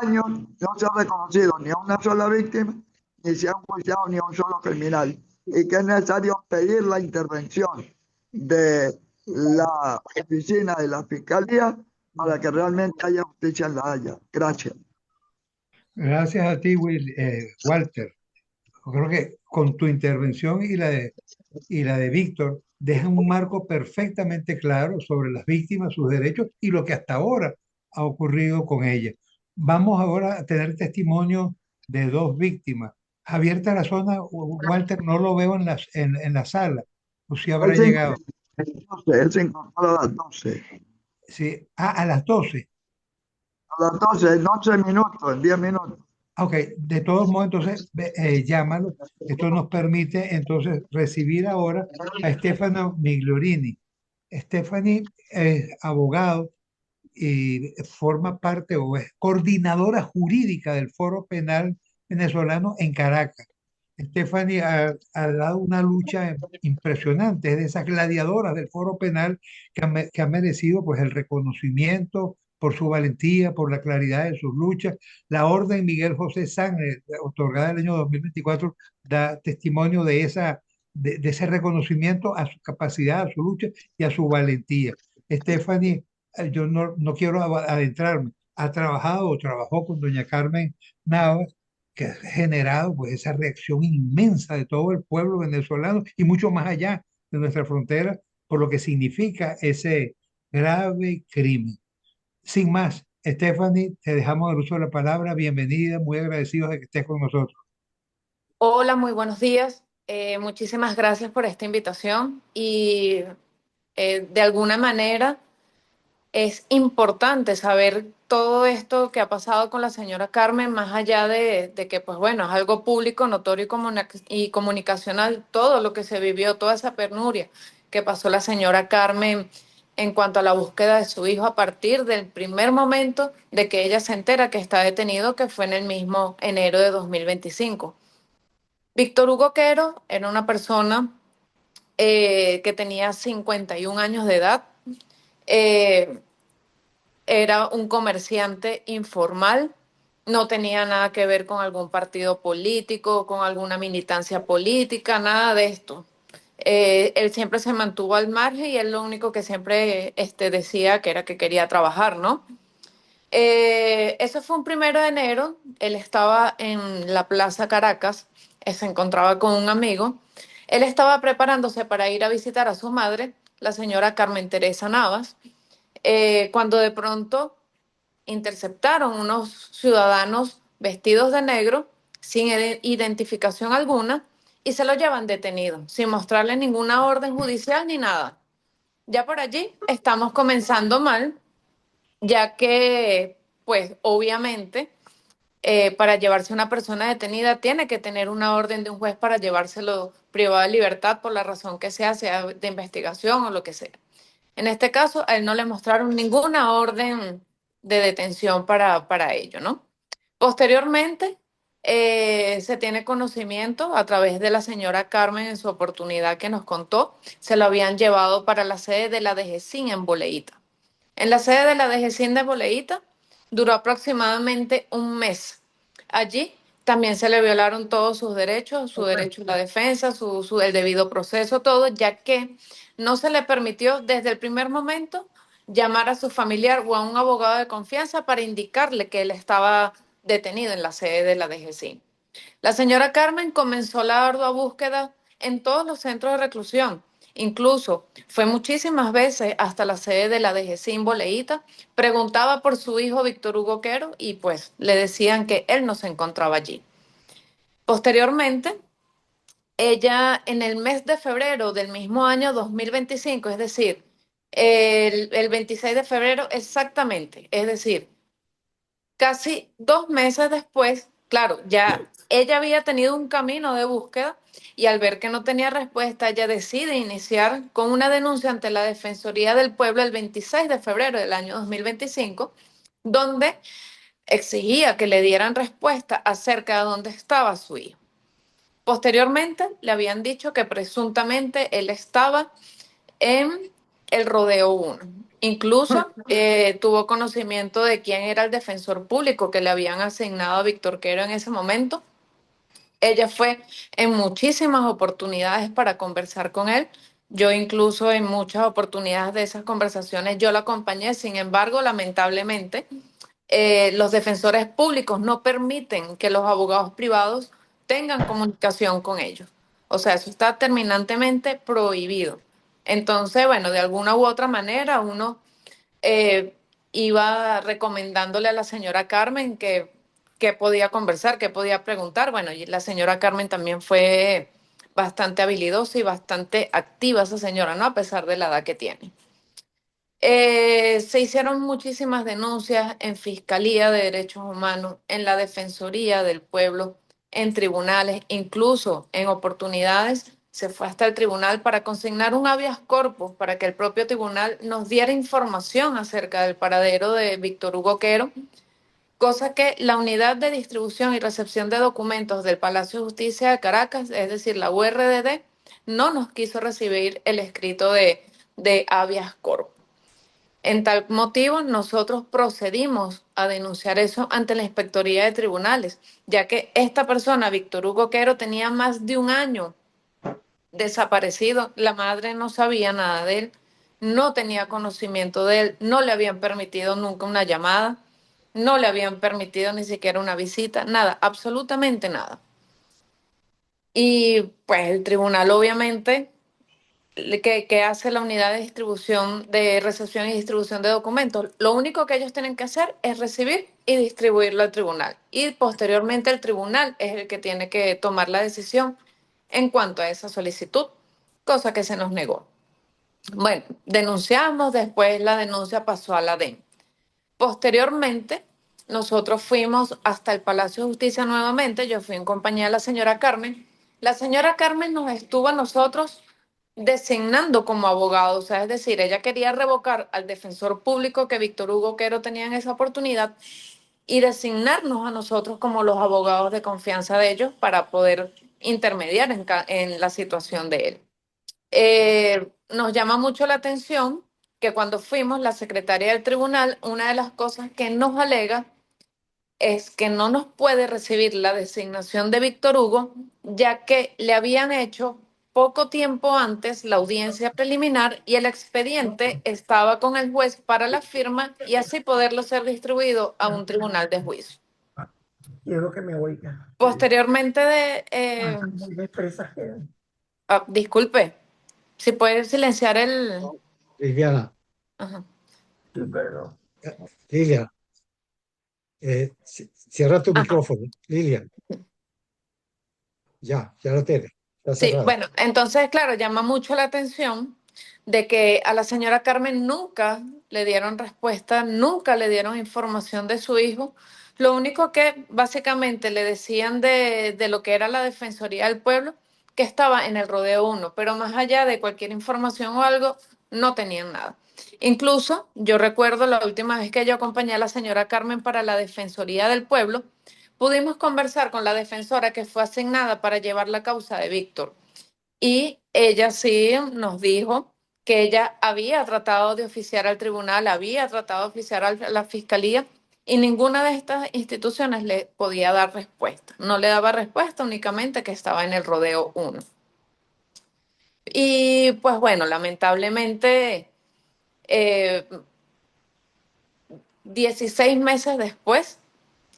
Speaker 4: años no se ha reconocido ni a una sola víctima, ni se ha enjuiciado ni a un solo criminal, y que es necesario pedir la intervención de la oficina de la Fiscalía para que realmente haya justicia en La Haya. Gracias.
Speaker 1: Gracias a ti, Walter. Yo creo que con tu intervención y la de Víctor dejan un marco perfectamente claro sobre las víctimas, sus derechos y lo que hasta ahora ha ocurrido con ellas. Vamos ahora a tener testimonio de dos víctimas. Javier Tarazona, Walter, no lo veo en la sala, o si habrá llegado.
Speaker 4: Él se incorpora a las 12.
Speaker 1: Sí, a las 12.
Speaker 4: A las 12, en 11 minutos, en 10 minutos.
Speaker 1: Ok, de todos modos, entonces llámalo. Esto nos permite entonces recibir ahora a Stefano Migliorini. Stephanie es abogado y forma parte o es coordinadora jurídica del Foro Penal Venezolano en Caracas. Stephanie ha dado una lucha impresionante, es de esas gladiadoras del Foro Penal que ha merecido pues el reconocimiento por su valentía, por la claridad de sus luchas. La Orden Miguel José Sánchez, otorgada el año 2024, da testimonio de ese reconocimiento a su capacidad, a su lucha y a su valentía. Stephanie, yo no quiero adentrarme, ha trabajado o trabajó con doña Carmen Navas, que ha generado pues esa reacción inmensa de todo el pueblo venezolano y mucho más allá de nuestra frontera, por lo que significa ese grave crimen. Sin más, Stephanie, te dejamos el uso de la palabra. Bienvenida, muy agradecidos de que estés con nosotros.
Speaker 5: Hola, muy buenos días. Muchísimas gracias por esta invitación y de alguna manera es importante saber todo esto que ha pasado con la señora Carmen, más allá de que, pues bueno, es algo público, notorio y comunicacional, todo lo que se vivió, toda esa penuria que pasó la señora Carmen en cuanto a la búsqueda de su hijo a partir del primer momento de que ella se entera que está detenido, que fue en el mismo enero de 2025. Víctor Hugo Quero era una persona que tenía 51 años de edad. Eh, Era un comerciante informal, no tenía nada que ver con algún partido político, con alguna militancia política, nada de esto. Él siempre se mantuvo al margen y él lo único que siempre decía que era que quería trabajar, ¿no? Eso fue un 1 de enero, él estaba en la Plaza Caracas, se encontraba con un amigo, él estaba preparándose para ir a visitar a su madre, la señora Carmen Teresa Navas, cuando de pronto interceptaron unos ciudadanos vestidos de negro sin identificación alguna y se lo llevan detenido, sin mostrarle ninguna orden judicial ni nada. Ya por allí estamos comenzando mal, ya que, pues, obviamente, para llevarse a una persona detenida tiene que tener una orden de un juez para llevárselo privado de libertad por la razón que sea de investigación o lo que sea. En este caso, a él no le mostraron ninguna orden de detención para ello, ¿no? Posteriormente, se tiene conocimiento a través de la señora Carmen en su oportunidad que nos contó, se lo habían llevado para la sede de la DGCIN en Boleíta. En la sede de la DGCIN de Boleíta duró aproximadamente un mes. Allí también se le violaron todos sus derechos, su derecho a la defensa, el debido proceso, todo, ya que no se le permitió desde el primer momento llamar a su familiar o a un abogado de confianza para indicarle que él estaba detenido en la sede de la DGCIN. La señora Carmen comenzó la ardua búsqueda en todos los centros de reclusión. Incluso fue muchísimas veces hasta la sede de la DGCIN Boleíta, preguntaba por su hijo Víctor Hugo Quero y pues le decían que él no se encontraba allí. Posteriormente, ella en el mes de febrero del mismo año 2025, es decir, el 26 de febrero exactamente, es decir, casi 2 meses después, claro, ya ella había tenido un camino de búsqueda y al ver que no tenía respuesta, ella decide iniciar con una denuncia ante la Defensoría del Pueblo el 26 de febrero del año 2025, donde exigía que le dieran respuesta acerca de dónde estaba su hijo. Posteriormente, le habían dicho que presuntamente él estaba en el Rodeo 1. Incluso tuvo conocimiento de quién era el defensor público que le habían asignado a Víctor Quero en ese momento. Ella fue en muchísimas oportunidades para conversar con él. Yo incluso en muchas oportunidades de esas conversaciones yo la acompañé. Sin embargo, lamentablemente, los defensores públicos no permiten que los abogados privados tengan comunicación con ellos. O sea, eso está terminantemente prohibido. Entonces, bueno, de alguna u otra manera uno eh, iba recomendándole a la señora Carmen que podía conversar, que podía preguntar. Bueno, y la señora Carmen también fue bastante habilidosa y bastante activa esa señora, ¿no? A pesar de la edad que tiene. Se hicieron muchísimas denuncias en Fiscalía de Derechos Humanos, en la Defensoría del Pueblo, en tribunales, incluso en oportunidades se fue hasta el tribunal para consignar un habeas corpus para que el propio tribunal nos diera información acerca del paradero de Víctor Hugo Quero, cosa que la Unidad de Distribución y Recepción de Documentos del Palacio de Justicia de Caracas, es decir, la URDD, no nos quiso recibir el escrito de habeas corpus. En tal motivo, nosotros procedimos a denunciar eso ante la Inspectoría de Tribunales, ya que esta persona, Víctor Hugo Quero, tenía más de un año desaparecido. La madre no sabía nada de él, no tenía conocimiento de él, no le habían permitido nunca una llamada, no le habían permitido ni siquiera una visita, nada, absolutamente nada. Y pues el tribunal obviamente que hace la unidad de distribución, de recepción y distribución de documentos. Lo único que ellos tienen que hacer es recibir y distribuirlo al tribunal. Y posteriormente el tribunal es el que tiene que tomar la decisión en cuanto a esa solicitud, cosa que se nos negó. Bueno, denunciamos, después la denuncia pasó a la DEN. Posteriormente, nosotros fuimos hasta el Palacio de Justicia nuevamente, yo fui en compañía de la señora Carmen. La señora Carmen nos estuvo a nosotros designando como abogados, o sea, es decir, ella quería revocar al defensor público que Víctor Hugo Quero tenía en esa oportunidad y designarnos a nosotros como los abogados de confianza de ellos para poder intermediar en la situación de él. Nos llama mucho la atención que cuando fuimos, la secretaria del tribunal, una de las cosas que nos alega es que no nos puede recibir la designación de Víctor Hugo, ya que le habían hecho poco tiempo antes la audiencia preliminar y el expediente estaba con el juez para la firma y así poderlo ser distribuido a un tribunal de juicio.
Speaker 6: Quiero que me oiga.
Speaker 5: Posteriormente
Speaker 6: Muy expresa que...
Speaker 5: disculpe, si puede silenciar el...
Speaker 7: Liliana,
Speaker 5: Ajá.
Speaker 6: Sí, perdón.
Speaker 7: Lilia, cierra tu
Speaker 5: Ajá.
Speaker 7: micrófono. Lilia, ya lo tienes. Está
Speaker 5: Sí,
Speaker 7: cerrado.
Speaker 5: bueno, entonces, claro, llama mucho la atención de que a la señora Carmen nunca le dieron respuesta, nunca le dieron información de su hijo. Lo único que básicamente le decían de lo que era la Defensoría del Pueblo, que estaba en el Rodeo 1, pero más allá de cualquier información o algo, no tenían nada. Incluso yo recuerdo la última vez que yo acompañé a la señora Carmen para la Defensoría del Pueblo, pudimos conversar con la defensora que fue asignada para llevar la causa de Víctor. Y ella sí nos dijo que ella había tratado de oficiar al tribunal, había tratado de oficiar a la fiscalía y ninguna de estas instituciones le podía dar respuesta. No le daba respuesta, únicamente que estaba en el Rodeo 1. Y pues bueno, lamentablemente, 16 meses después,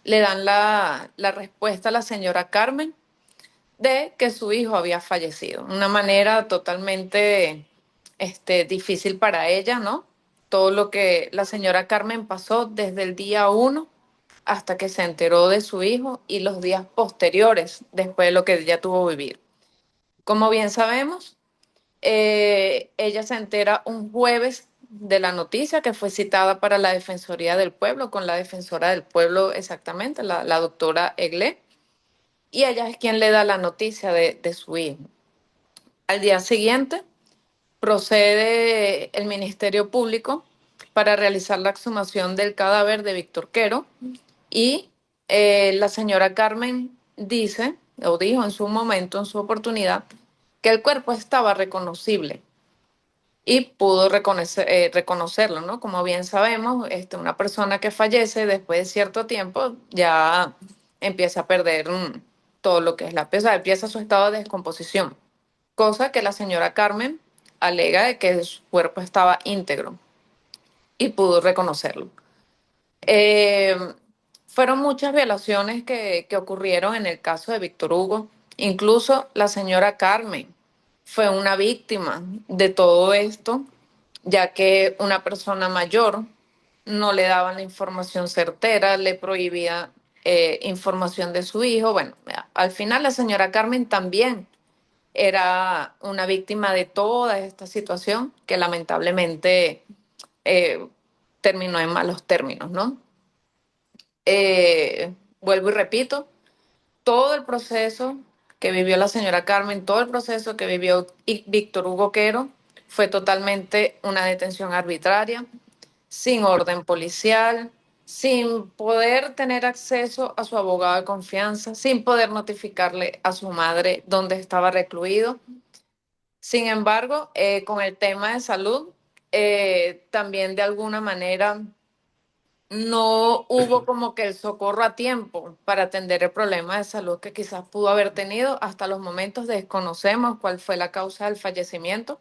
Speaker 5: le dan la respuesta a la señora Carmen de que su hijo había fallecido. Una manera totalmente difícil para ella, ¿no? Todo lo que la señora Carmen pasó desde el día 1 hasta que se enteró de su hijo y los días posteriores después de lo que ella tuvo que vivir. Como bien sabemos, ella se entera un jueves de la noticia que fue citada para la Defensoría del Pueblo, con la defensora del pueblo exactamente, la doctora Eglé, y ella es quien le da la noticia de su hijo. Al día siguiente, procede el Ministerio Público para realizar la exhumación del cadáver de Víctor Quero y la señora Carmen dice, o dijo en su momento, en su oportunidad, que el cuerpo estaba reconocible y pudo reconocerlo, ¿no? Como bien sabemos, una persona que fallece después de cierto tiempo ya empieza a perder todo lo que es la pieza, empieza su estado de descomposición, cosa que la señora Carmen alega de que su cuerpo estaba íntegro y pudo reconocerlo. Eh, Fueron muchas violaciones que ocurrieron en el caso de Víctor Hugo. Incluso la señora Carmen fue una víctima de todo esto, ya que una persona mayor no le daba la información certera, le prohibía información de su hijo. Bueno, al final la señora Carmen también era una víctima de toda esta situación que lamentablemente eh, terminó en malos términos, ¿no? Vuelvo y repito, todo el proceso que vivió la señora Carmen, todo el proceso que vivió Víctor Hugo Quero fue totalmente una detención arbitraria, sin orden policial, sin poder tener acceso a su abogado de confianza, sin poder notificarle a su madre dónde estaba recluido. Sin embargo, con el tema de salud, también de alguna manera no hubo como que el socorro a tiempo para atender el problema de salud que quizás pudo haber tenido. Hasta los momentos desconocemos cuál fue la causa del fallecimiento,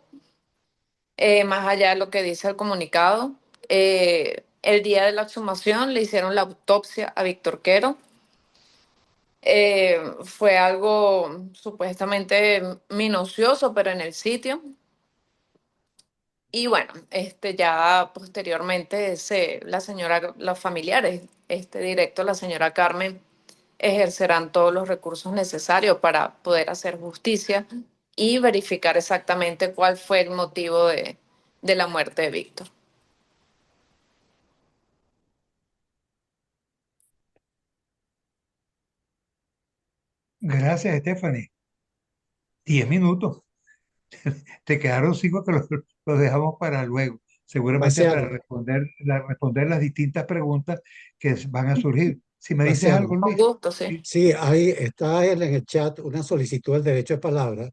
Speaker 5: más allá de lo que dice el comunicado. El día de la exhumación le hicieron la autopsia a Víctor Quero. Fue algo supuestamente minucioso, pero en el sitio. Y bueno, ya posteriormente la señora, los familiares, directo, la señora Carmen, ejercerán todos los recursos necesarios para poder hacer justicia y verificar exactamente cuál fue el motivo de la muerte de Víctor.
Speaker 1: Gracias, Stephanie. 10 minutos. Te quedaron 5 que los dejamos para luego, seguramente para
Speaker 7: Marciano,
Speaker 1: responder las distintas preguntas que van a surgir. Si me dices
Speaker 7: Marciano,
Speaker 1: algo,
Speaker 5: Con
Speaker 1: Luis.
Speaker 5: gusto, sí.
Speaker 7: sí, ahí está en el chat una solicitud del derecho de palabra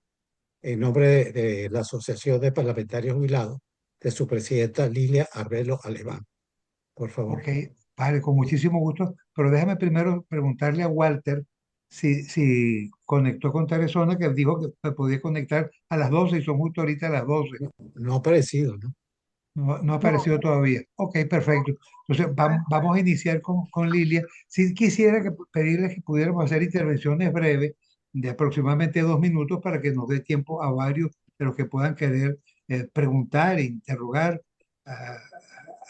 Speaker 7: en nombre de la Asociación de Parlamentarios Jubilados de su presidenta Lilia Arbelo Alemán. Por favor.
Speaker 1: Ok, vale, con muchísimo gusto pero déjame primero preguntarle a Walter si conectó con Teresona, que dijo que se podía conectar a las 12 y son justo ahorita a las 12.
Speaker 7: No ha aparecido, ¿no?
Speaker 1: No ha aparecido todavía. Ok, perfecto. Entonces vamos a iniciar con Lilia. Si quisiera pedirles que pudiéramos hacer intervenciones breves de aproximadamente 2 minutos para que nos dé tiempo a varios de los que puedan querer preguntar e interrogar a,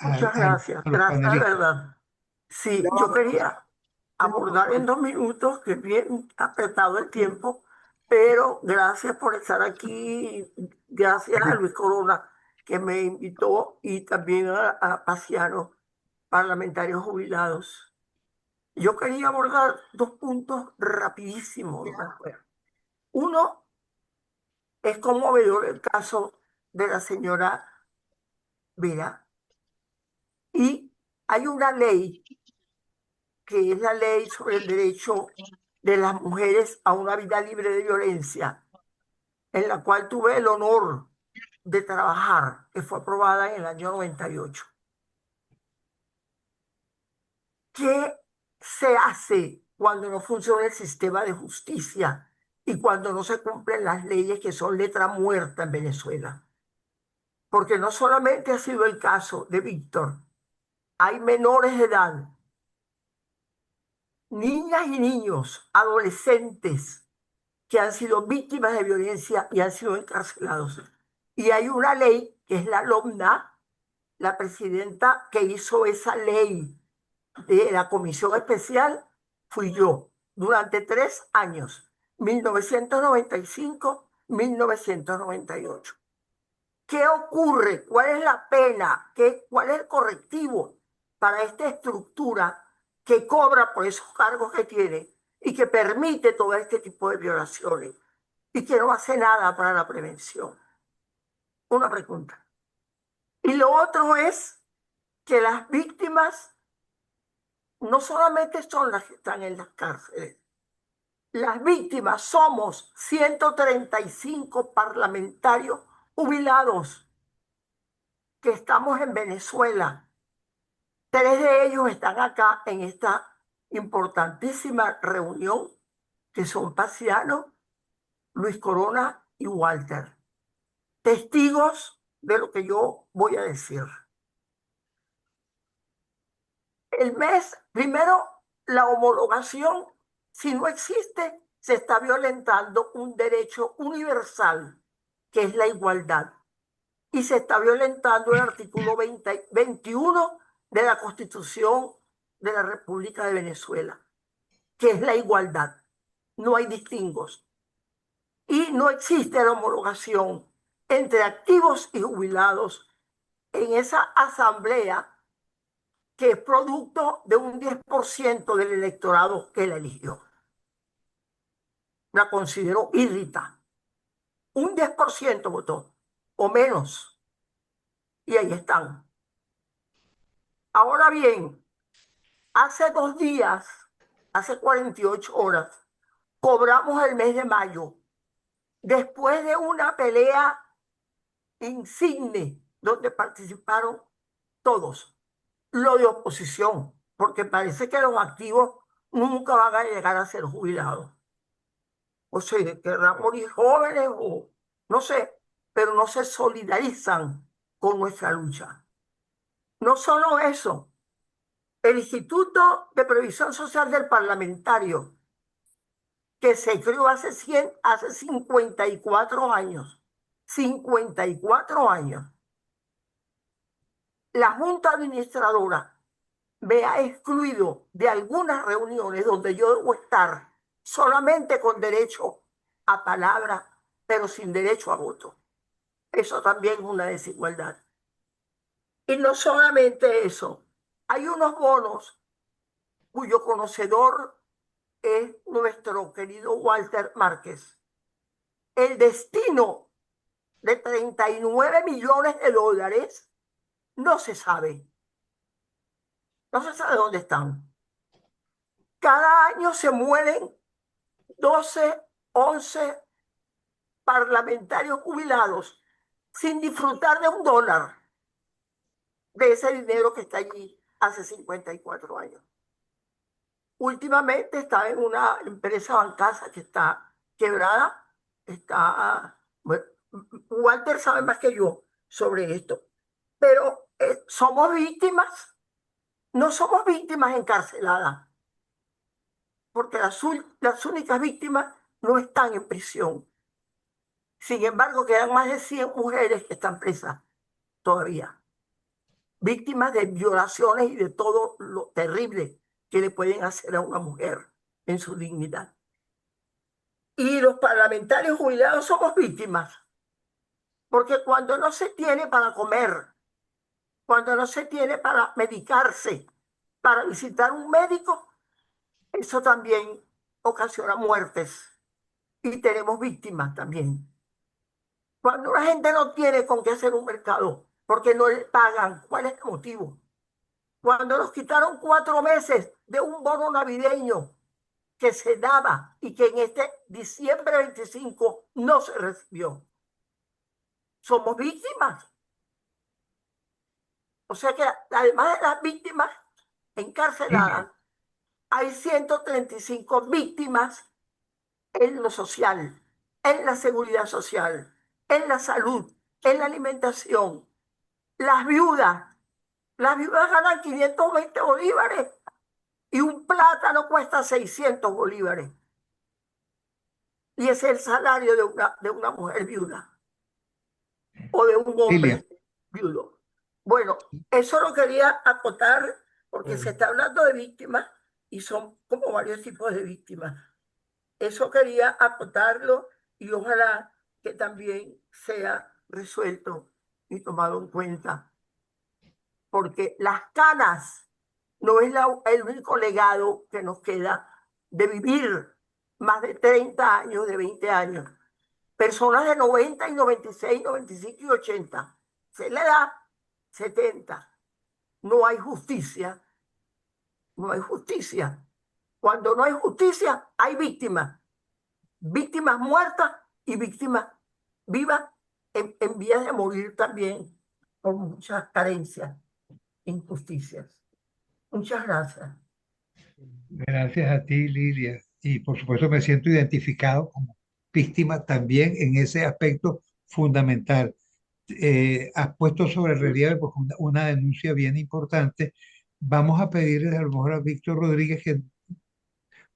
Speaker 6: Muchas gracias,
Speaker 1: a los
Speaker 6: gracias de
Speaker 1: panelistas.
Speaker 6: verdad. Sí,
Speaker 4: Ya
Speaker 6: yo
Speaker 4: va,
Speaker 6: quería abordar en 2 minutos, que es bien apretado el tiempo, pero gracias por estar aquí, gracias a Luis Corona que me invitó y también a Paciano, parlamentarios jubilados. Yo quería abordar 2 puntos rapidísimos. Uno es conmovedor el caso de la señora Vera y hay una ley que es la ley sobre el derecho de las mujeres a una vida libre de violencia, en la cual tuve el honor de trabajar, que fue aprobada en el año 98. ¿Qué se hace cuando no funciona el sistema de justicia y cuando no se cumplen las leyes que son letra muerta en Venezuela? Porque no solamente ha sido el caso de Víctor, hay menores de edad, niñas y niños, adolescentes que han sido víctimas de violencia y han sido encarcelados. Y hay una ley que es la LOMNA, la presidenta que hizo esa ley de la comisión especial fui yo durante 3 años, 1995-1998. ¿Qué ocurre? ¿Cuál es la pena? ¿Cuál es el correctivo para esta estructura que cobra por esos cargos que tiene y que permite todo este tipo de violaciones y que no hace nada para la prevención? Una pregunta. Y lo otro es que las víctimas no solamente son las que están en las cárceles, las víctimas somos 135 parlamentarios jubilados que estamos en Venezuela. 3 de ellos están acá en esta importantísima reunión, que son Paciano, Luis Corona y Walter. Testigos de lo que yo voy a decir. El mes, primero, la homologación, si no existe, se está violentando un derecho universal, que es la igualdad. Y se está violentando el artículo 21 de la Constitución de la República de Venezuela, que es la igualdad. No hay distingos. Y no existe la homologación entre activos y jubilados en esa asamblea que es producto de un 10% del electorado que la eligió. La considero irrita. Un 10% votó, o menos. Y ahí están. Ahora bien, hace 2 días, hace 48 horas, cobramos el mes de mayo, después de una pelea insigne donde participaron todos, lo de oposición, porque parece que los activos nunca van a llegar a ser jubilados. O sea, querrán morir jóvenes o no sé, pero no se solidarizan con nuestra lucha. No solo eso, el Instituto de Previsión Social del Parlamentario, que se creó hace 54 años, 54 años, la Junta Administradora me ha excluido de algunas reuniones donde yo debo estar solamente con derecho a palabra, pero sin derecho a voto. Eso también es una desigualdad. Y no solamente eso, hay unos bonos cuyo conocedor es nuestro querido Walter Márquez. El destino de 39 millones de dólares no se sabe. No se sabe dónde están. Cada año se mueren 12, 11 parlamentarios jubilados sin disfrutar de $1 de ese dinero que está allí hace 54 años. últimamente está en una empresa bancaria que está quebrada. Está, bueno, Walter sabe más que yo sobre esto, pero somos víctimas, no somos víctimas encarceladas, porque las únicas víctimas no están en prisión. Sin embargo, quedan más de 100 mujeres que están presas todavía, víctimas de violaciones y de todo lo terrible que le pueden hacer a una mujer en su dignidad. Y los parlamentarios jubilados somos víctimas, porque cuando no se tiene para comer, cuando no se tiene para medicarse, para visitar un médico, eso también ocasiona muertes y tenemos víctimas también. Cuando la gente no tiene con qué hacer un mercado, porque no le pagan, ¿cuál es el motivo? Cuando nos quitaron 4 meses de un bono navideño que se daba y que en este diciembre 25 no se recibió. Somos víctimas. O sea que además de las víctimas encarceladas, hay 135 víctimas en lo social, en la seguridad social, en la salud, en la alimentación. Las viudas ganan 520 bolívares y un plátano cuesta 600 bolívares. Y ese es el salario de una mujer viuda o de un hombre viudo. Bueno, eso lo quería acotar porque se está hablando de víctimas y son como varios tipos de víctimas. Eso quería acotarlo y ojalá que también sea resuelto y tomado en cuenta. Porque las canas no es el único legado que nos queda de vivir más de 30 años, de 20 años. Personas de 90 y 96, 95 y 80. Se le da 70. No hay justicia. No hay justicia. Cuando no hay justicia, hay víctimas. Víctimas muertas y víctimas vivas en vías de morir también con muchas carencias, injusticias. Muchas gracias.
Speaker 1: Gracias a ti, Lilia. Y por supuesto me siento identificado como víctima también en ese aspecto fundamental. Has puesto sobre relieve pues, una denuncia bien importante. Vamos a pedirle a lo mejor a Víctor Rodríguez que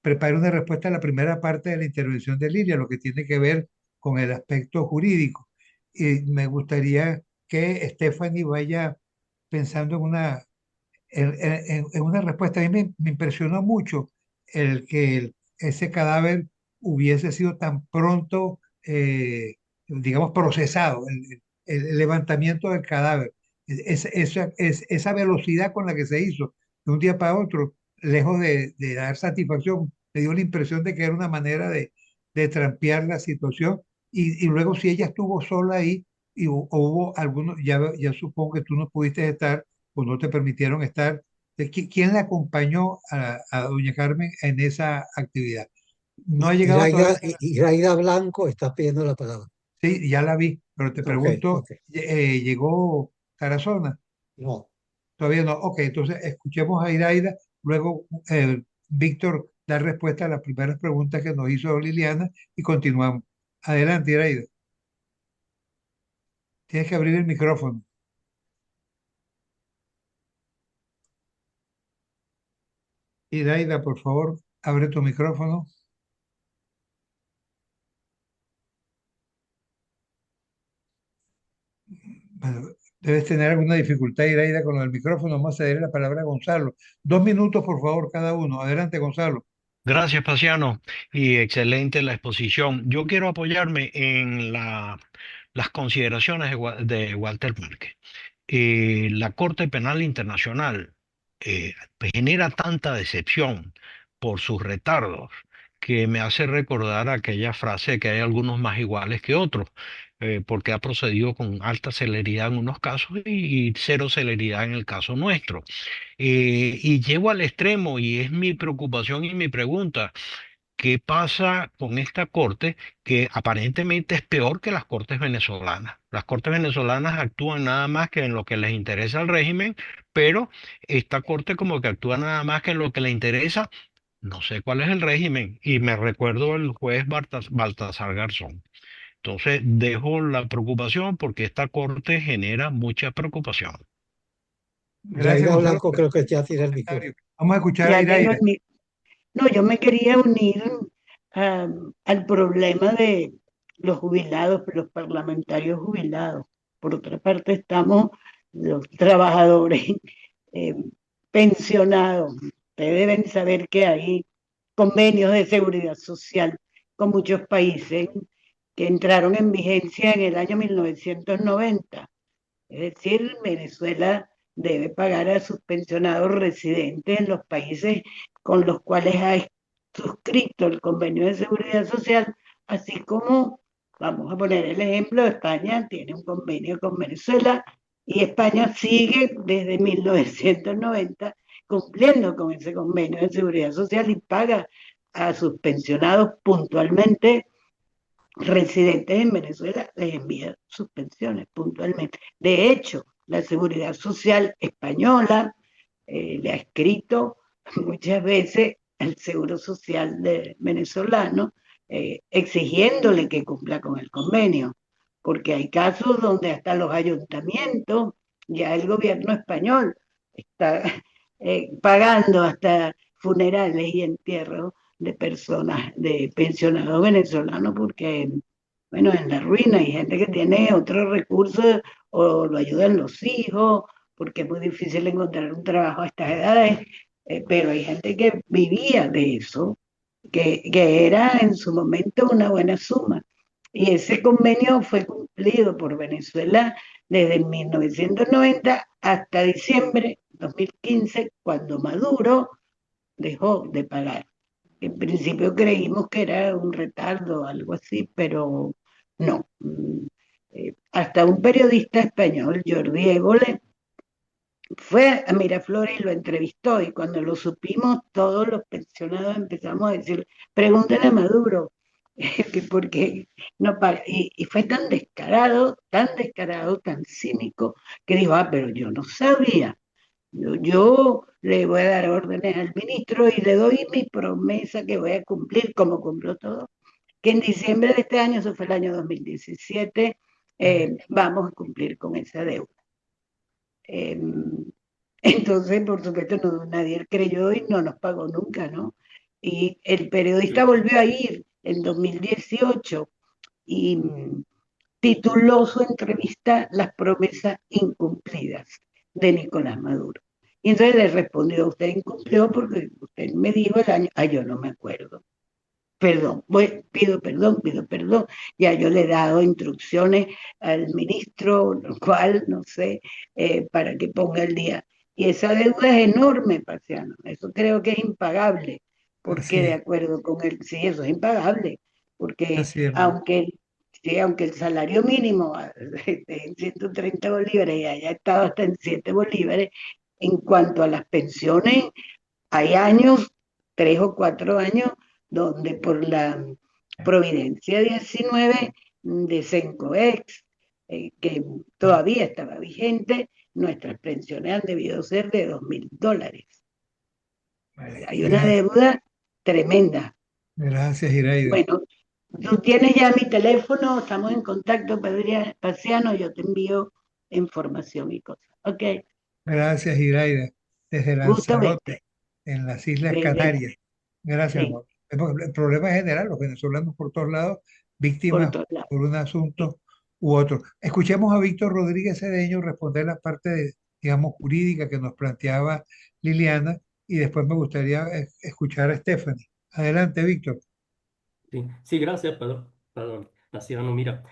Speaker 1: prepare una respuesta a la primera parte de la intervención de Lilia, lo que tiene que ver con el aspecto jurídico. Y me gustaría que Stephanie vaya pensando en una respuesta. A mí me impresionó mucho el que ese cadáver hubiese sido tan pronto, digamos, procesado, el levantamiento del cadáver, esa velocidad con la que se hizo de un día para otro, lejos de dar satisfacción, me dio la impresión de que era una manera de trampear la situación. Y luego si ella estuvo sola ahí y hubo algunos, ya supongo que tú no pudiste estar o no te permitieron estar. ¿Quién la acompañó a doña Carmen en esa actividad? No ha llegado
Speaker 7: Iraida,
Speaker 1: todavía.
Speaker 7: Iraida Blanco está pidiendo la palabra.
Speaker 1: Sí, ya la vi, pero te
Speaker 7: Ok,
Speaker 1: pregunto,
Speaker 7: ok.
Speaker 1: ¿llegó Tarazona?
Speaker 7: No.
Speaker 1: Todavía no. Ok, entonces escuchemos a Iraida, luego Víctor da respuesta a las primeras preguntas que nos hizo Liliana y continuamos. Adelante, Iraida. Tienes que abrir el micrófono. Iraida, por favor, abre tu micrófono. Bueno, debes tener alguna dificultad, Iraida, con el micrófono. Vamos a ceder la palabra a Gonzalo. 2 minutos, por favor, cada uno. Adelante, Gonzalo.
Speaker 8: Gracias, Paciano, y excelente la exposición. Yo quiero apoyarme en las consideraciones de Walter Márquez. La Corte Penal Internacional genera tanta decepción por sus retardos que me hace recordar aquella frase que hay algunos más iguales que otros, porque ha procedido con alta celeridad en unos casos y cero celeridad en el caso nuestro. Y llego al extremo y es mi preocupación y mi pregunta. ¿Qué pasa con esta corte que aparentemente es peor que las cortes venezolanas? Las cortes venezolanas actúan nada más que en lo que les interesa al régimen, pero esta corte como que actúa nada más que en lo que le interesa No sé cuál es el régimen y me recuerdo el juez Baltasar Garzón. Entonces dejo la preocupación porque esta corte genera mucha preocupación.
Speaker 1: Gracias,
Speaker 7: Iraida
Speaker 1: Gonzalo,
Speaker 7: Blanco
Speaker 1: por
Speaker 7: creo que
Speaker 1: tu
Speaker 7: ya tiene el
Speaker 1: comentario.
Speaker 7: micrófono.
Speaker 1: Vamos a escuchar a
Speaker 9: Ya tengo
Speaker 1: Iraida.
Speaker 9: el No, yo me quería unir al problema de los jubilados, los parlamentarios jubilados. Por otra parte, estamos los trabajadores eh, pensionados. Ustedes deben saber que hay convenios de seguridad social con muchos países que entraron en vigencia en el año 1990. Es decir, Venezuela debe pagar a sus pensionados residentes en los países con los cuales ha suscrito el convenio de seguridad social, así como, vamos a poner el ejemplo, España tiene un convenio con Venezuela y España sigue desde 1990 cumpliendo con ese convenio de seguridad social y paga a sus pensionados puntualmente residentes en Venezuela, les envía sus pensiones puntualmente. De hecho, la Seguridad Social española le ha escrito muchas veces al Seguro Social venezolano exigiéndole que cumpla con el convenio, porque hay casos donde hasta los ayuntamientos, ya el gobierno español está pagando hasta funerales y entierros de personas, de pensionados venezolanos, porque, bueno, en la ruina hay gente que tiene otros recursos o lo ayudan los hijos, porque es muy difícil encontrar un trabajo a estas edades, pero hay gente que vivía de eso, que era en su momento una buena suma. Y ese convenio fue cumplido por Venezuela desde 1990 hasta diciembre de 2015, cuando Maduro dejó de pagar. En principio creímos que era un retardo o algo así, pero no. Hasta un periodista español, Jordi Évole, fue a Miraflores y lo entrevistó, y cuando lo supimos, todos los pensionados empezamos a decir, pregúntale a Maduro, que por qué no paga. Y fue tan descarado, tan cínico, que dijo, pero yo no sabía. Yo le voy a dar órdenes al ministro y le doy mi promesa que voy a cumplir como cumplió todo, que en diciembre de este año, eso fue el año 2017, vamos a cumplir con esa deuda. Eh, entonces, por supuesto, nadie creyó y no nos pagó nunca, ¿no? Y el periodista volvió a ir en 2018 y tituló su entrevista Las promesas incumplidas de Nicolás Maduro. Y entonces le respondió, usted incumplió porque usted me dijo el año, yo no me acuerdo. Perdón, pido perdón. Ya yo le he dado instrucciones al ministro, lo cual, no sé, para que ponga el día. Y esa deuda es enorme, Paciano. Eso creo que es impagable, porque
Speaker 1: Así
Speaker 9: de
Speaker 1: es,
Speaker 9: acuerdo con él, sí, eso es impagable, porque
Speaker 1: así es, Mario.
Speaker 9: sí, aunque el salario mínimo esté en 130 bolívares y haya estado hasta en 7 bolívares, en cuanto a las pensiones, hay años, 3 o 4 años, donde por la Providencia 19 de Sencoex, que todavía estaba vigente, nuestras pensiones han debido ser de $2.000.
Speaker 1: Vale,
Speaker 9: Hay una deuda tremenda.
Speaker 1: gracias, Iraida.
Speaker 9: Bueno, tú tienes ya mi teléfono, estamos en contacto, Paciano, yo te envío información y cosas. Ok,
Speaker 1: Gracias, Iraida, desde
Speaker 9: gusto verte.
Speaker 1: Lanzarote, en las Islas
Speaker 9: Desde,
Speaker 1: Canarias. Gracias,
Speaker 9: sí,
Speaker 1: amor. El problema es general, los venezolanos por todos lados,
Speaker 9: por
Speaker 1: víctimas
Speaker 9: todos lados.
Speaker 1: por un asunto u otro. Escuchemos a Víctor Rodríguez Cedeño responder la parte, digamos, jurídica que nos planteaba Liliana, y después me gustaría escuchar a Stephanie. Adelante, Víctor.
Speaker 3: Sí, sí, gracias, perdón, Naciano. Mira,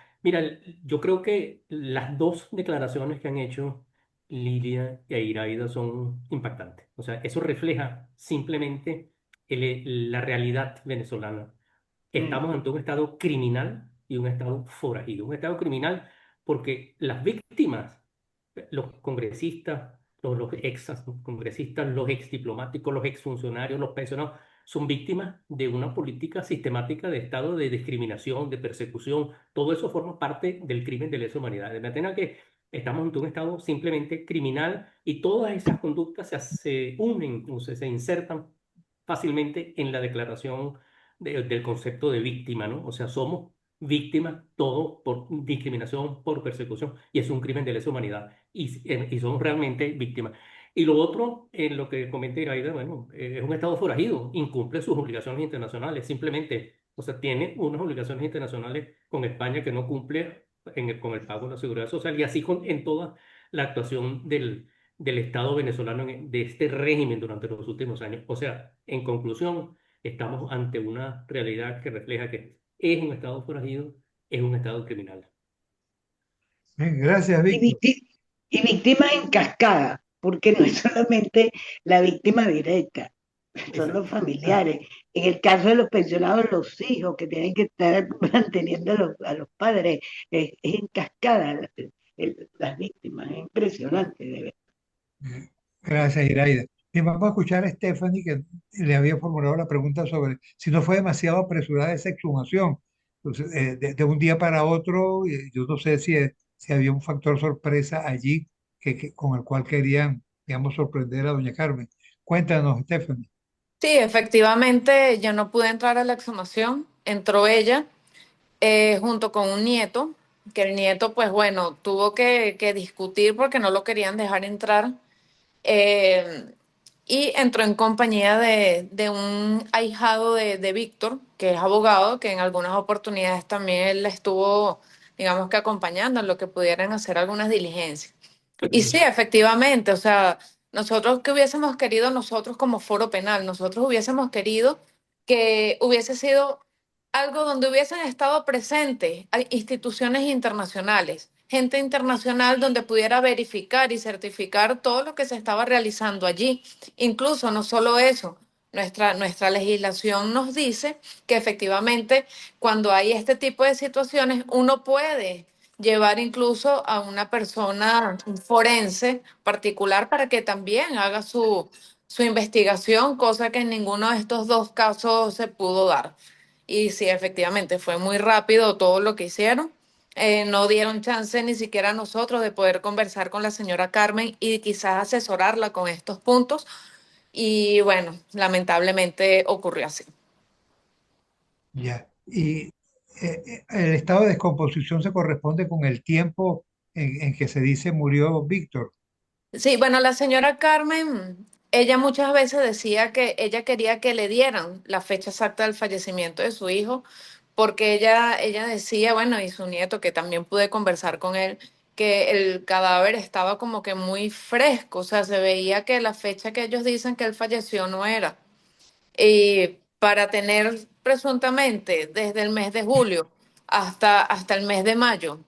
Speaker 3: yo creo que las dos declaraciones que han hecho Lilia e Iraida son impactantes. O sea, eso refleja simplemente la realidad venezolana. Estamos ante un estado criminal y un estado forajido. Un estado criminal porque las víctimas, los congresistas, los ex congresistas, los ex diplomáticos, los ex funcionarios, los pensionados, son víctimas de una política sistemática de estado de discriminación, de persecución. Todo eso forma parte del crimen de lesa humanidad. De manera que estamos ante un estado simplemente criminal y todas esas conductas se unen, se insertan fácilmente en la declaración del concepto de víctima, ¿no? O sea, somos víctimas todos por discriminación, por persecución, y es un crimen de lesa humanidad, y somos realmente víctimas. Y lo otro, en lo que comenté, Iraida, bueno, es un Estado forajido, incumple sus obligaciones internacionales, simplemente, o sea, tiene unas obligaciones internacionales con España que no cumple con el pago de la seguridad social, y así en toda la actuación del Estado venezolano de este régimen durante los últimos años. O sea, en conclusión, estamos ante una realidad que refleja que es un Estado forajido, es un Estado criminal.
Speaker 1: Bien, gracias,
Speaker 9: Y,
Speaker 1: Víctor.
Speaker 9: y víctimas en cascada, porque no es solamente la víctima directa, son los
Speaker 3: Exacto.
Speaker 9: familiares. En el caso de los pensionados, los hijos que tienen que estar manteniendo a los padres, es en cascada las víctimas, es impresionante, de verdad.
Speaker 1: Gracias, Iraida. Bien, vamos a escuchar a Stephanie, que le había formulado la pregunta sobre si no fue demasiado apresurada esa exhumación. Entonces, de un día para otro, yo no sé si había un factor sorpresa allí con el cual querían, digamos, sorprender a doña Carmen. Cuéntanos, Stephanie.
Speaker 5: Sí, efectivamente, yo no pude entrar a la exhumación, entró ella junto con un nieto, que el nieto, pues bueno, tuvo que discutir porque no lo querían dejar entrar. eh, y entró en compañía de un ahijado de Víctor, que es abogado, que en algunas oportunidades también él la estuvo, digamos que acompañando en lo que pudieran hacer algunas diligencias. Y sí, efectivamente, o sea, nosotros que hubiésemos querido, nosotros como foro penal, nosotros hubiésemos querido que hubiese sido algo donde hubiesen estado presentes instituciones internacionales, gente internacional donde pudiera verificar y certificar todo lo que se estaba realizando allí. Incluso no solo eso, nuestra legislación nos dice que efectivamente cuando hay este tipo de situaciones uno puede llevar incluso a una persona forense particular para que también haga su investigación, cosa que en ninguno de estos dos casos se pudo dar. Y sí, efectivamente, fue muy rápido todo lo que hicieron. No dieron chance ni siquiera a nosotros de poder conversar con la señora Carmen y quizás asesorarla con estos puntos. Y bueno, lamentablemente ocurrió así.
Speaker 1: Ya. Y el estado de descomposición se corresponde con el tiempo en que se dice murió Víctor.
Speaker 5: Sí, bueno, la señora Carmen, ella muchas veces decía que ella quería que le dieran la fecha exacta del fallecimiento de su hijo, porque ella decía, bueno, y su nieto, que también pude conversar con él, que el cadáver estaba como que muy fresco, o sea, se veía que la fecha que ellos dicen que él falleció no era. Y para tener presuntamente desde el mes de julio hasta el mes de mayo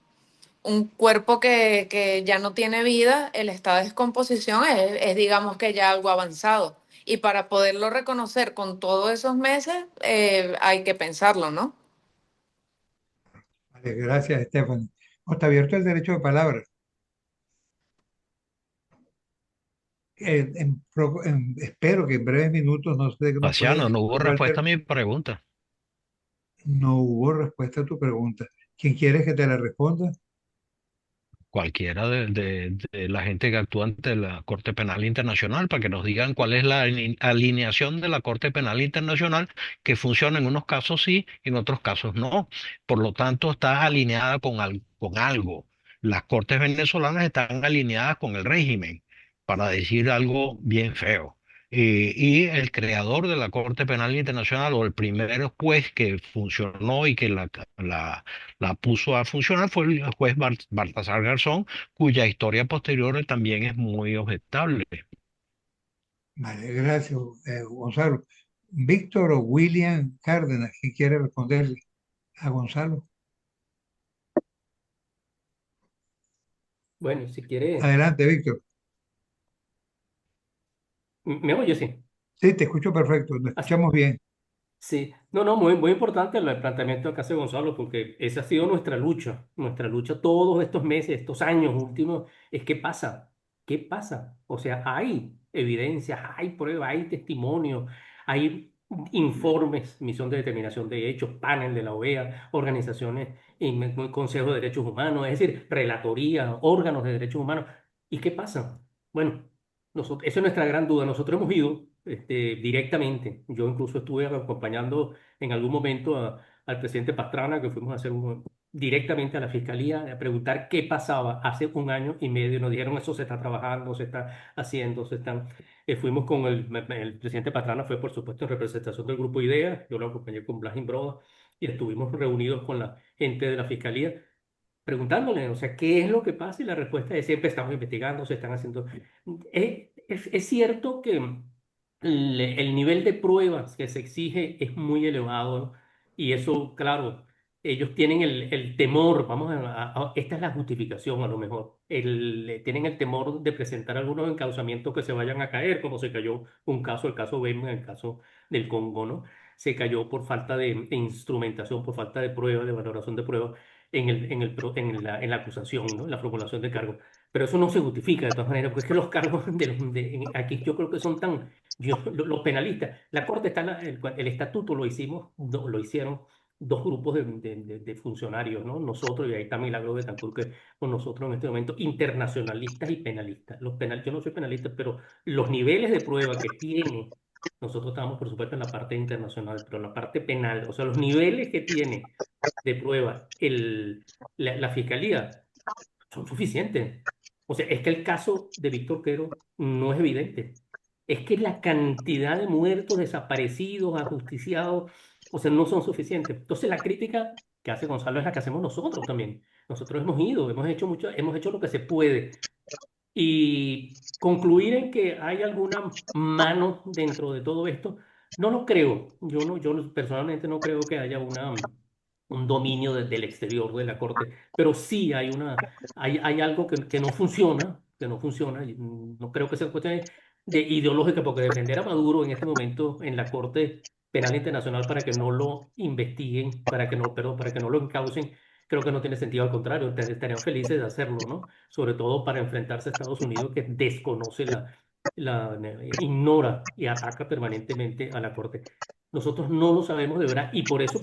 Speaker 5: un cuerpo que ya no tiene vida, el estado de descomposición digamos que ya algo avanzado. Y para poderlo reconocer con todos esos meses, hay que pensarlo, ¿no?
Speaker 1: Vale, gracias, Stephanie. No, está abierto el derecho de palabra. Espero que en breves minutos, no sé, nos puede
Speaker 8: Paciano, no hubo respuesta a
Speaker 1: Walter.
Speaker 8: mi pregunta.
Speaker 1: No hubo respuesta a tu pregunta. ¿Quién quieres que te la responda?
Speaker 8: Cualquiera de la gente que actúa ante la Corte Penal Internacional para que nos digan cuál es la alineación de la Corte Penal Internacional que funciona en unos casos sí y en otros casos no. Por lo tanto, está alineada con algo. Las Cortes venezolanas están alineadas con el régimen, para decir algo bien feo. Y el creador de la Corte Penal Internacional o el primer juez que funcionó y que la puso a funcionar fue el juez Baltasar Garzón, cuya historia posterior también es muy objetable.
Speaker 1: Vale, gracias, Gonzalo. Víctor o William Cárdenas, ¿quién quiere responderle a Gonzalo?
Speaker 3: Bueno, si quiere,
Speaker 1: Adelante, Víctor.
Speaker 3: ¿me oye? Sí.
Speaker 1: Sí, te escucho perfecto, lo escuchamos bien.
Speaker 3: Sí, no, no, muy importante el planteamiento que hace Gonzalo, porque esa ha sido nuestra lucha todos estos meses, estos años últimos, es qué pasa, qué pasa. O sea, hay evidencias, hay pruebas, hay testimonios, hay informes, misión de determinación de hechos, panel de la OEA, organizaciones, Consejo de Derechos Humanos, es decir, relatoría, órganos de derechos humanos. ¿Y qué pasa? Bueno, esa es nuestra gran duda. Nosotros hemos ido directamente. Yo incluso estuve acompañando en algún momento al presidente Pastrana, que fuimos a hacer directamente a la fiscalía a preguntar qué pasaba hace un año y medio. Nos dijeron eso se está trabajando, se está haciendo, se están. Fuimos con el presidente Pastrana, fue por supuesto en representación del grupo IDEA, yo lo acompañé con Blas Imbroda y estuvimos reunidos con la gente de la fiscalía preguntándole, o sea, ¿qué es lo que pasa? Y la respuesta es siempre estamos investigando, se están haciendo. Es cierto que el nivel de pruebas que se exige es muy elevado, ¿no? Y eso, claro, ellos tienen el temor, esta es la justificación a lo mejor, tienen el temor de presentar algunos encauzamientos que se vayan a caer, como se cayó un caso, el caso Bem, el caso del Congo, ¿no? Se cayó por falta de instrumentación, por falta de pruebas, de valoración de pruebas en la acusación, ¿no? En la formulación de cargos. Pero eso no se justifica de todas maneras, porque es que los cargos aquí yo creo que son los penalistas, la Corte está, el estatuto lo hicimos, lo hicieron dos grupos de funcionarios, ¿no? Nosotros, y ahí está Milagro Betancourt, que con nosotros en este momento, internacionalistas y penalistas. Yo no soy penalista, pero los niveles de prueba que tiene, nosotros estamos, por supuesto, en la parte internacional, pero en la parte penal, o sea, los niveles que tiene de prueba la fiscalía son suficientes. O sea, es que el caso de Víctor Quero no es evidente. Es que la cantidad de muertos, desaparecidos, ajusticiados, o sea, no son suficientes. Entonces, la crítica que hace Gonzalo es la que hacemos nosotros también. Nosotros hemos ido, hemos hecho mucho, hemos hecho lo que se puede. Y concluir en que hay alguna mano dentro de todo esto, no lo creo. Personalmente no creo que haya un dominio desde el exterior de la Corte, pero sí hay algo que no funciona, y no creo que sea cuestión de ideológica, porque defender a Maduro en este momento en la Corte Penal Internacional para que no lo investiguen, para que no lo encaucen, creo que no tiene sentido, al contrario, estarían felices de hacerlo, ¿no? Sobre todo para enfrentarse a Estados Unidos, que desconoce ignora y ataca permanentemente a la Corte. Nosotros no lo sabemos de verdad y por eso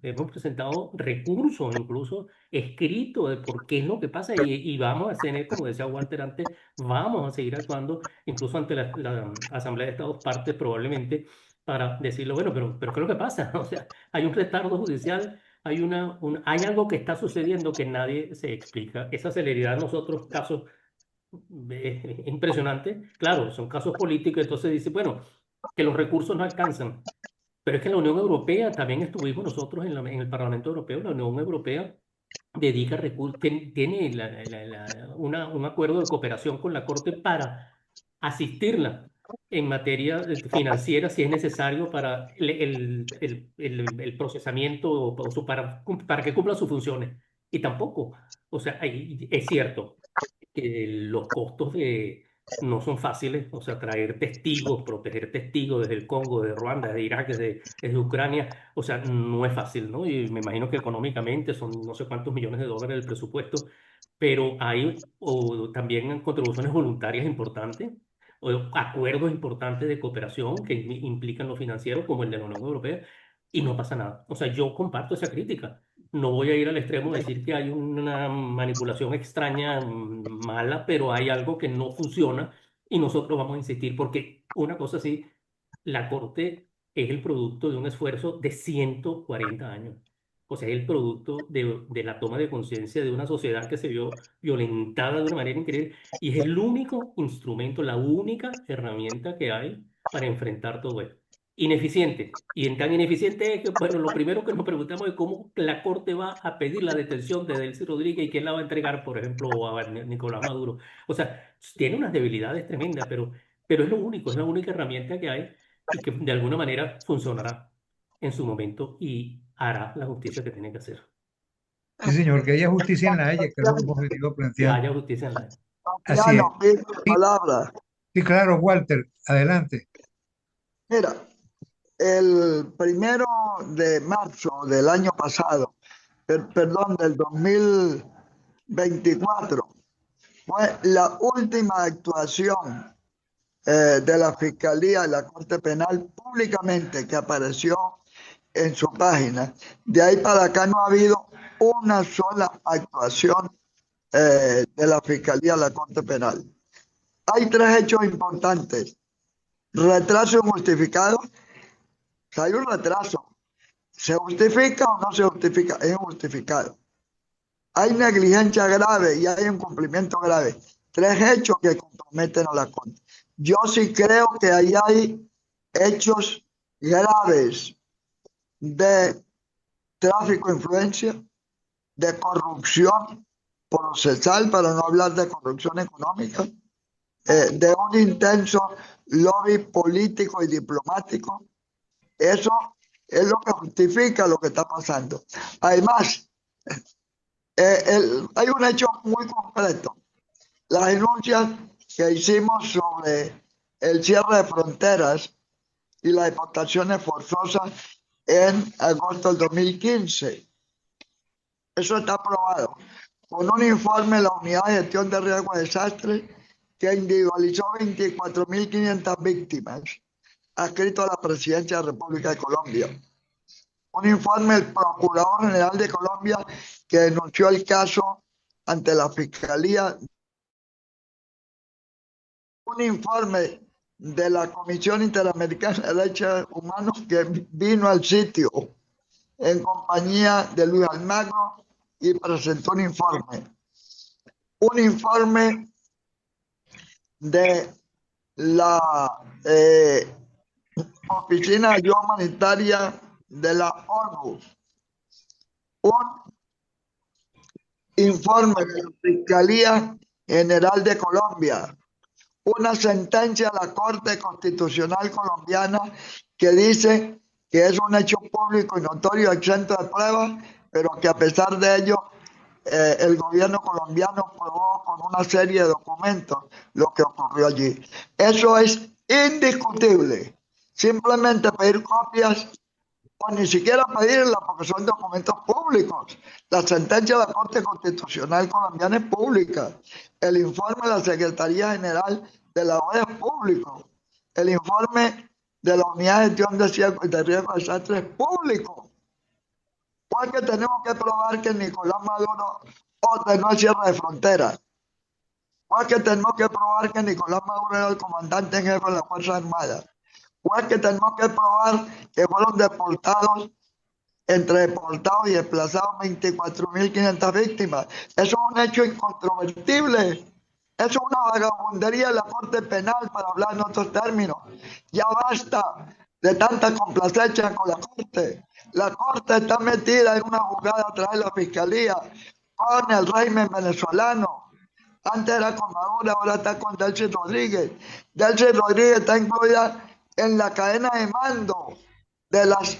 Speaker 3: hemos presentado recursos, incluso escritos de por qué es lo que pasa y vamos a tener, como decía Walter antes, vamos a seguir actuando incluso ante la Asamblea de Estados Partes probablemente para decirlo, bueno, pero ¿qué es lo que pasa? O sea, hay un retardo judicial, hay algo que está sucediendo que nadie se explica. Esa celeridad en nosotros, casos impresionantes, claro, son casos políticos, entonces dice, bueno, que los recursos no alcanzan. Pero es que en la Unión Europea también estuvimos nosotros en el Parlamento Europeo. La Unión Europea dedica recursos, tiene un acuerdo de cooperación con la Corte para asistirla en materia financiera si es necesario para el procesamiento o para que cumpla sus funciones. Y tampoco, o sea, es cierto que los costos no son fáciles, o sea, traer testigos, proteger testigos desde el Congo, de Ruanda, de Irak, desde Ucrania, o sea, no es fácil, ¿no? Y me imagino que económicamente son no sé cuántos millones de dólares el presupuesto, pero hay también contribuciones voluntarias importantes, o acuerdos importantes de cooperación que implican lo financiero, como el de la Unión Europea, y no pasa nada. O sea, yo comparto esa crítica. No voy a ir al extremo de decir que hay una manipulación extraña, mala, pero hay algo que no funciona y nosotros vamos a insistir porque una cosa sí, la Corte es el producto de un esfuerzo de 140 años. O sea, es el producto de la toma de conciencia de una sociedad que se vio violentada de una manera increíble y es el único instrumento, la única herramienta que hay para enfrentar todo esto. Ineficiente. Y en tan ineficiente es que, bueno, lo primero que nos preguntamos es cómo la Corte va a pedir la detención de Delcy Rodríguez y quién la va a entregar, por ejemplo, a Nicolás Maduro. O sea, tiene unas debilidades tremendas, pero es lo único, es la única herramienta que hay y que de alguna manera funcionará en su momento y hará la justicia que tiene que hacer.
Speaker 1: Sí, señor, que haya justicia en la Haya, que es lo que hemos venido
Speaker 3: Que
Speaker 1: planteando.
Speaker 3: haya justicia en la.
Speaker 1: Así es.
Speaker 4: Tatiana, pide la
Speaker 1: Sí,
Speaker 4: palabra.
Speaker 1: sí, claro, Walter, adelante.
Speaker 4: Mira, el 1 de marzo del año pasado, perdón, del 2024, fue la última actuación de la Fiscalía de la Corte Penal públicamente que apareció en su página. De ahí para acá no ha habido una sola actuación de la Fiscalía de la Corte Penal. Hay tres hechos importantes retraso injustificado. O sea, hay un retraso. ¿Se justifica o no se justifica? Es injustificado. Hay negligencia grave y hay incumplimiento grave. Tres hechos que comprometen a la Corte. Yo sí creo que ahí hay hechos graves de tráfico de influencia, de corrupción procesal, para no hablar de corrupción económica, de un intenso lobby político y diplomático. Eso es lo que justifica lo que está pasando. Además, hay un hecho muy concreto. Las denuncias que hicimos sobre el cierre de fronteras y las deportaciones forzosas en agosto del 2015. Eso está aprobado con un informe de la Unidad de Gestión de Riesgo de Desastres que individualizó 24.500 víctimas, adscrito a la Presidencia de la República de Colombia. Un informe del Procurador General de Colombia que denunció el caso ante la Fiscalía. Un informe de la Comisión Interamericana de Derechos Humanos que vino al sitio en compañía de Luis Almagro y presentó un informe. Un informe de la Oficina de Ayuda Humanitaria de la ONU. Un informe de la Fiscalía General de Colombia. Una sentencia de la Corte Constitucional Colombiana que dice que es un hecho público y notorio exento de pruebas, pero que a pesar de ello el gobierno colombiano probó con una serie de documentos lo que ocurrió allí. Eso es indiscutible. Simplemente pedir copias o ni siquiera pedirlas porque son documentos públicos. La sentencia de la Corte Constitucional Colombiana es pública. El informe de la Secretaría General de la OEA es público. El informe de la Unidad de Gestión de Riesgo de Desastres es público. ¿O es que tenemos que probar que Nicolás Maduro ordenó el cierre de fronteras? ¿O es que tenemos que probar que Nicolás Maduro era el comandante en jefe de las Fuerzas Armadas? ¿O es que tenemos que probar que fueron deportados, entre deportados y desplazados, 24.500 víctimas? Eso es un hecho incontrovertible. Eso es una vagabundería de la Corte Penal, para hablar en otros términos. Ya basta de tanta complacencia con la Corte. La Corte está metida en una jugada a través de la Fiscalía con el régimen venezolano. Antes era con Maduro, ahora está con Delcy Rodríguez. Delcy Rodríguez está incluida en la cadena de mando de las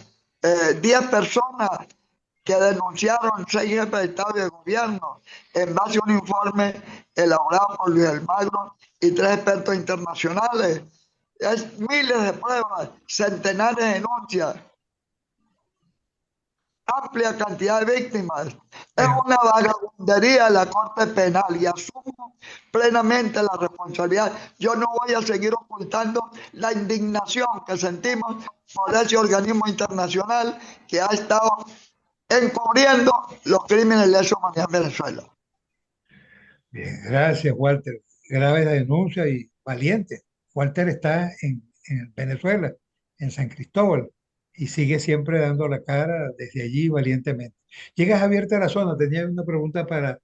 Speaker 4: 10 personas que denunciaron 6 jefes de Estado y de Gobierno en base a un informe elaborado por Luis Almagro y 3 expertos internacionales. Es miles de pruebas, centenares de denuncias, amplia cantidad de víctimas. Es una vagabundería de la Corte Penal y asumo plenamente la responsabilidad. Yo no voy a seguir ocultando la indignación que sentimos por ese organismo internacional que ha estado encubriendo los crímenes de lesa humanidad en Venezuela.
Speaker 1: Bien, gracias, Walter. Grave la denuncia y valiente. Walter está en Venezuela, en San Cristóbal, y sigue siempre dando la cara desde allí valientemente. Llega Javier Tarazona, tenía una pregunta para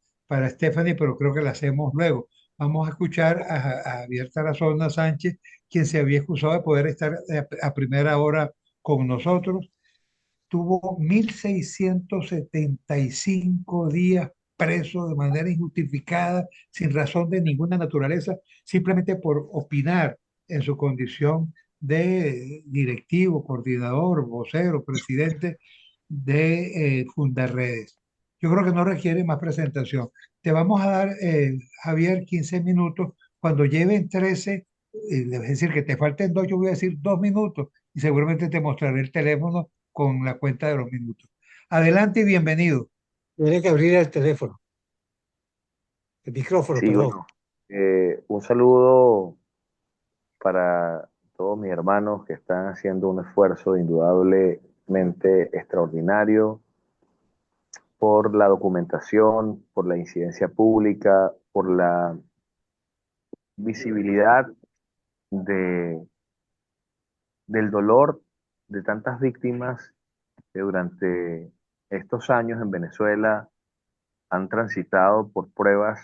Speaker 1: Stephanie, pero creo que la hacemos luego. Vamos a escuchar a Javier Tarazona Sánchez, quien se había excusado de poder estar a primera hora con nosotros. Tuvo 1.675 días preso de manera injustificada, sin razón de ninguna naturaleza, simplemente por opinar en su condición de directivo, coordinador, vocero, presidente de Fundarredes. Yo creo que no requiere más presentación. Te vamos a dar, Javier, 15 minutos. Cuando lleven 13, es decir, que te falten 2, yo voy a decir 2 minutos y seguramente te mostraré el teléfono con la cuenta de los minutos. Adelante y bienvenido.
Speaker 7: Tiene que abrir el teléfono, el micrófono,
Speaker 10: Sí,
Speaker 7: perdón.
Speaker 10: bueno, un saludo para todos mis hermanos que están haciendo un esfuerzo indudablemente extraordinario por la documentación, por la incidencia pública, por la visibilidad de del dolor de tantas víctimas que durante estos años en Venezuela han transitado por pruebas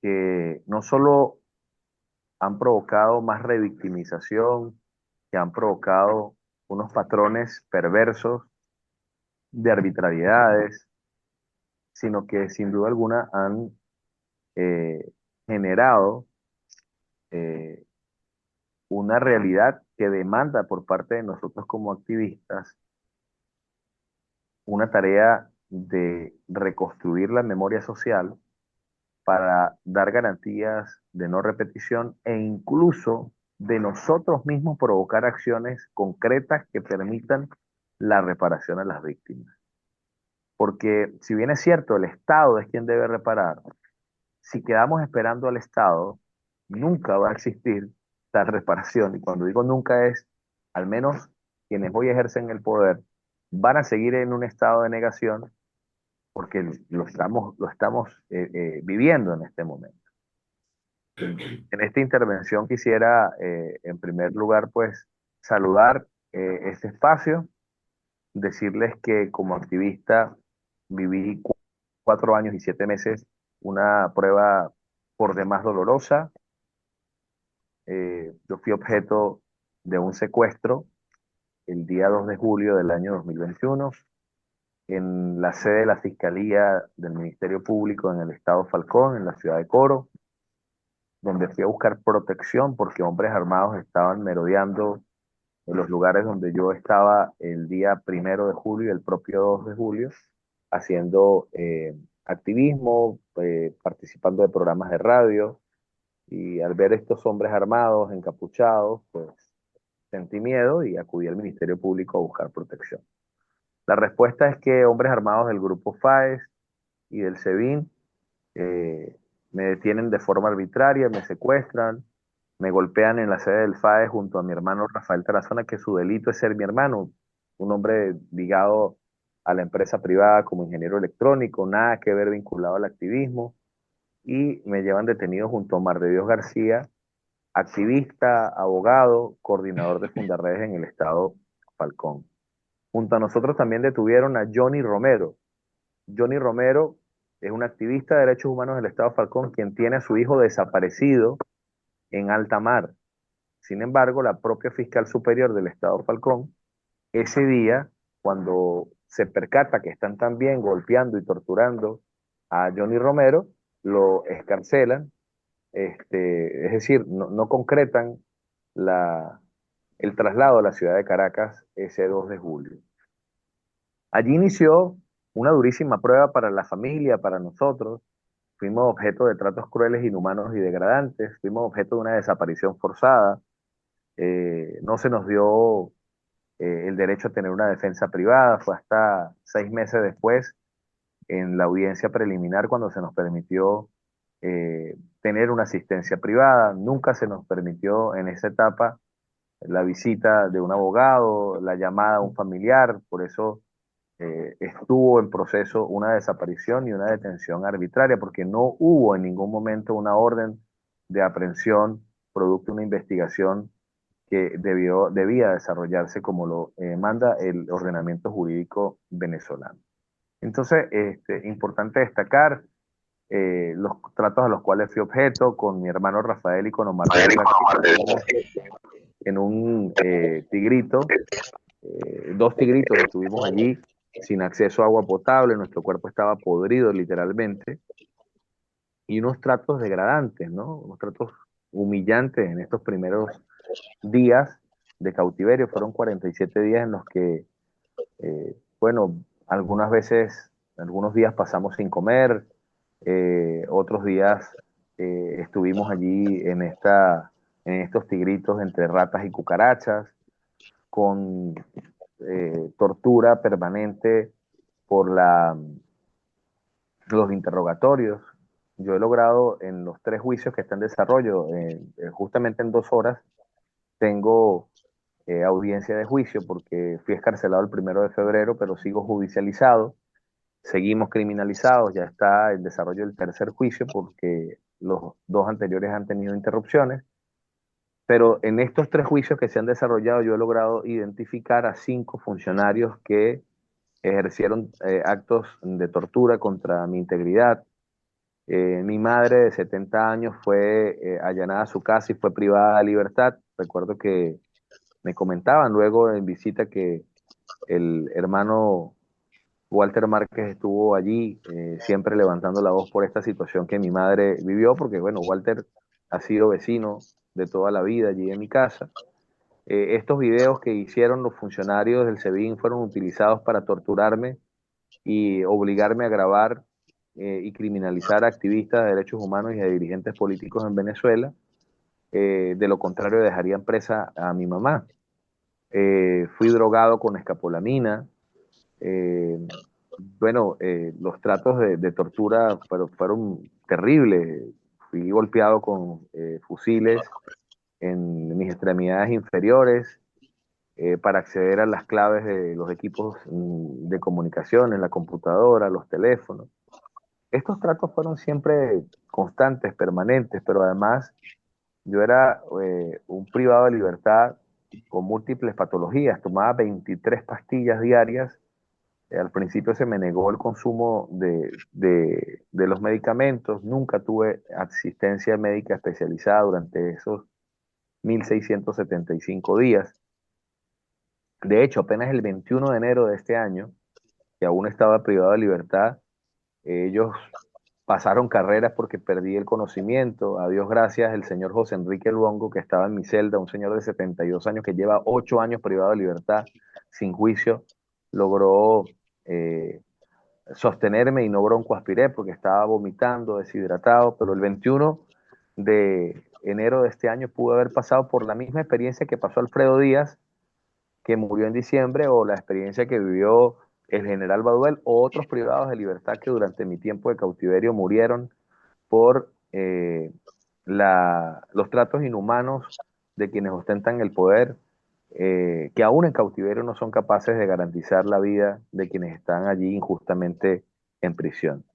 Speaker 10: que no solo han provocado más revictimización, que han provocado unos patrones perversos de arbitrariedades, sino que sin duda alguna han eh, generado eh, una realidad que demanda por parte de nosotros como activistas una tarea de reconstruir la memoria social para dar garantías de no repetición e incluso de nosotros mismos provocar acciones concretas que permitan la reparación a las víctimas. Porque si bien es cierto, el Estado es quien debe reparar, si quedamos esperando al Estado, nunca va a existir la reparación. Y cuando digo nunca es, al menos quienes hoy ejercen el poder van a seguir en un estado de negación porque lo estamos viviendo en este momento. En esta intervención quisiera, en primer lugar, pues, saludar este espacio, decirles que como activista viví 4 años y 7 meses una prueba por demás dolorosa. Yo fui objeto de un secuestro el día 2 de julio del año 2021 en la sede de la Fiscalía del Ministerio Público en el estado Falcón, en la ciudad de Coro, donde fui a buscar protección porque hombres armados estaban merodeando en los lugares donde yo estaba el día 1 de julio y el propio 2 de julio, haciendo activismo, participando de programas de radio, y al ver estos hombres armados, encapuchados, pues sentí miedo y acudí al Ministerio Público a buscar protección. La respuesta es que hombres armados del grupo FAES y del SEBIN me detienen de forma arbitraria, me secuestran, me golpean en la sede del FAES junto a mi hermano Rafael Tarazona, que su delito es ser mi hermano, un hombre ligado a la empresa privada como ingeniero electrónico, nada que ver vinculado al activismo, y me llevan detenido junto a Omar de Dios García, activista, abogado, coordinador de Fundarredes en el estado Falcón. Junto a nosotros también detuvieron a Johnny Romero. Johnny Romero es un activista de derechos humanos del estado Falcón, quien tiene a su hijo desaparecido en alta mar. Sin embargo, la propia fiscal superior del estado Falcón, ese día, cuando se percata que están también golpeando y torturando a Johnny Romero, lo escarcelan, es decir, no concretan el traslado a la ciudad de Caracas ese 2 de julio. Allí inició una durísima prueba para la familia, para nosotros. Fuimos objeto de tratos crueles, inhumanos y degradantes. Fuimos objeto de una desaparición forzada. No se nos dio el derecho a tener una defensa privada. Fue hasta 6 meses después, en la audiencia preliminar, cuando se nos permitió tener una asistencia privada. Nunca se nos permitió en esa etapa la visita de un abogado, la llamada a un familiar. Por eso estuvo en proceso una desaparición y una detención arbitraria, porque no hubo en ningún momento una orden de aprehensión producto de una investigación que debía desarrollarse como lo manda el ordenamiento jurídico venezolano. Entonces, importante destacar los tratos a los cuales fui objeto con mi hermano Rafael y con Omar en un tigrito, 2 tigritos estuvimos allí sin acceso a agua potable, nuestro cuerpo estaba podrido literalmente, y unos tratos degradantes, ¿no? Unos tratos humillantes en estos primeros días de cautiverio. Fueron 47 días en los que, bueno, algunos días pasamos sin comer, otros días estuvimos allí en estos tigritos entre ratas y cucarachas, con tortura permanente por los interrogatorios. Yo he logrado en los 3 juicios que están en desarrollo, justamente en 2 horas, tengo audiencia de juicio porque fui escarcelado el 1 de febrero, pero sigo judicializado, seguimos criminalizados, ya está en desarrollo el tercer juicio porque los 2 anteriores han tenido interrupciones, Pero en estos 3 juicios que se han desarrollado, yo he logrado identificar a 5 funcionarios que ejercieron actos de tortura contra mi integridad. Mi madre de 70 años fue allanada a su casa y fue privada de libertad. Recuerdo que me comentaban luego en visita que el hermano Walter Márquez estuvo allí siempre levantando la voz por esta situación que mi madre vivió, porque bueno, Walter ha sido vecino de toda la vida allí en mi casa. Estos videos que hicieron los funcionarios del SEBIN fueron utilizados para torturarme y obligarme a grabar y criminalizar a activistas de derechos humanos y a dirigentes políticos en Venezuela. De lo contrario, dejarían presa a mi mamá. Fui drogado con escapolamina. Los tratos de tortura fueron terribles. Fui golpeado con fusiles en mis extremidades inferiores para acceder a las claves de los equipos de comunicación, en la computadora, los teléfonos. Estos tratos fueron siempre constantes, permanentes, pero además yo era un privado de libertad con múltiples patologías. Tomaba 23 pastillas diarias. Al principio se me negó el consumo de los medicamentos. Nunca tuve asistencia médica especializada durante esos 1.675 días. De hecho, apenas el 21 de enero de este año, que aún estaba privado de libertad, ellos pasaron carreras porque perdí el conocimiento. A Dios gracias, el señor José Enrique Luongo, que estaba en mi celda, un señor de 72 años que lleva 8 años privado de libertad, sin juicio, logró sostenerme y no broncoaspiré porque estaba vomitando, deshidratado, pero el 21 de enero de este año pude haber pasado por la misma experiencia que pasó Alfredo Díaz, que murió en diciembre, o la experiencia que vivió el general Baduel, o otros privados de libertad que durante mi tiempo de cautiverio murieron por los tratos inhumanos de quienes ostentan el poder, que aún en cautiverio no son capaces de garantizar la vida de quienes están allí injustamente en prisión.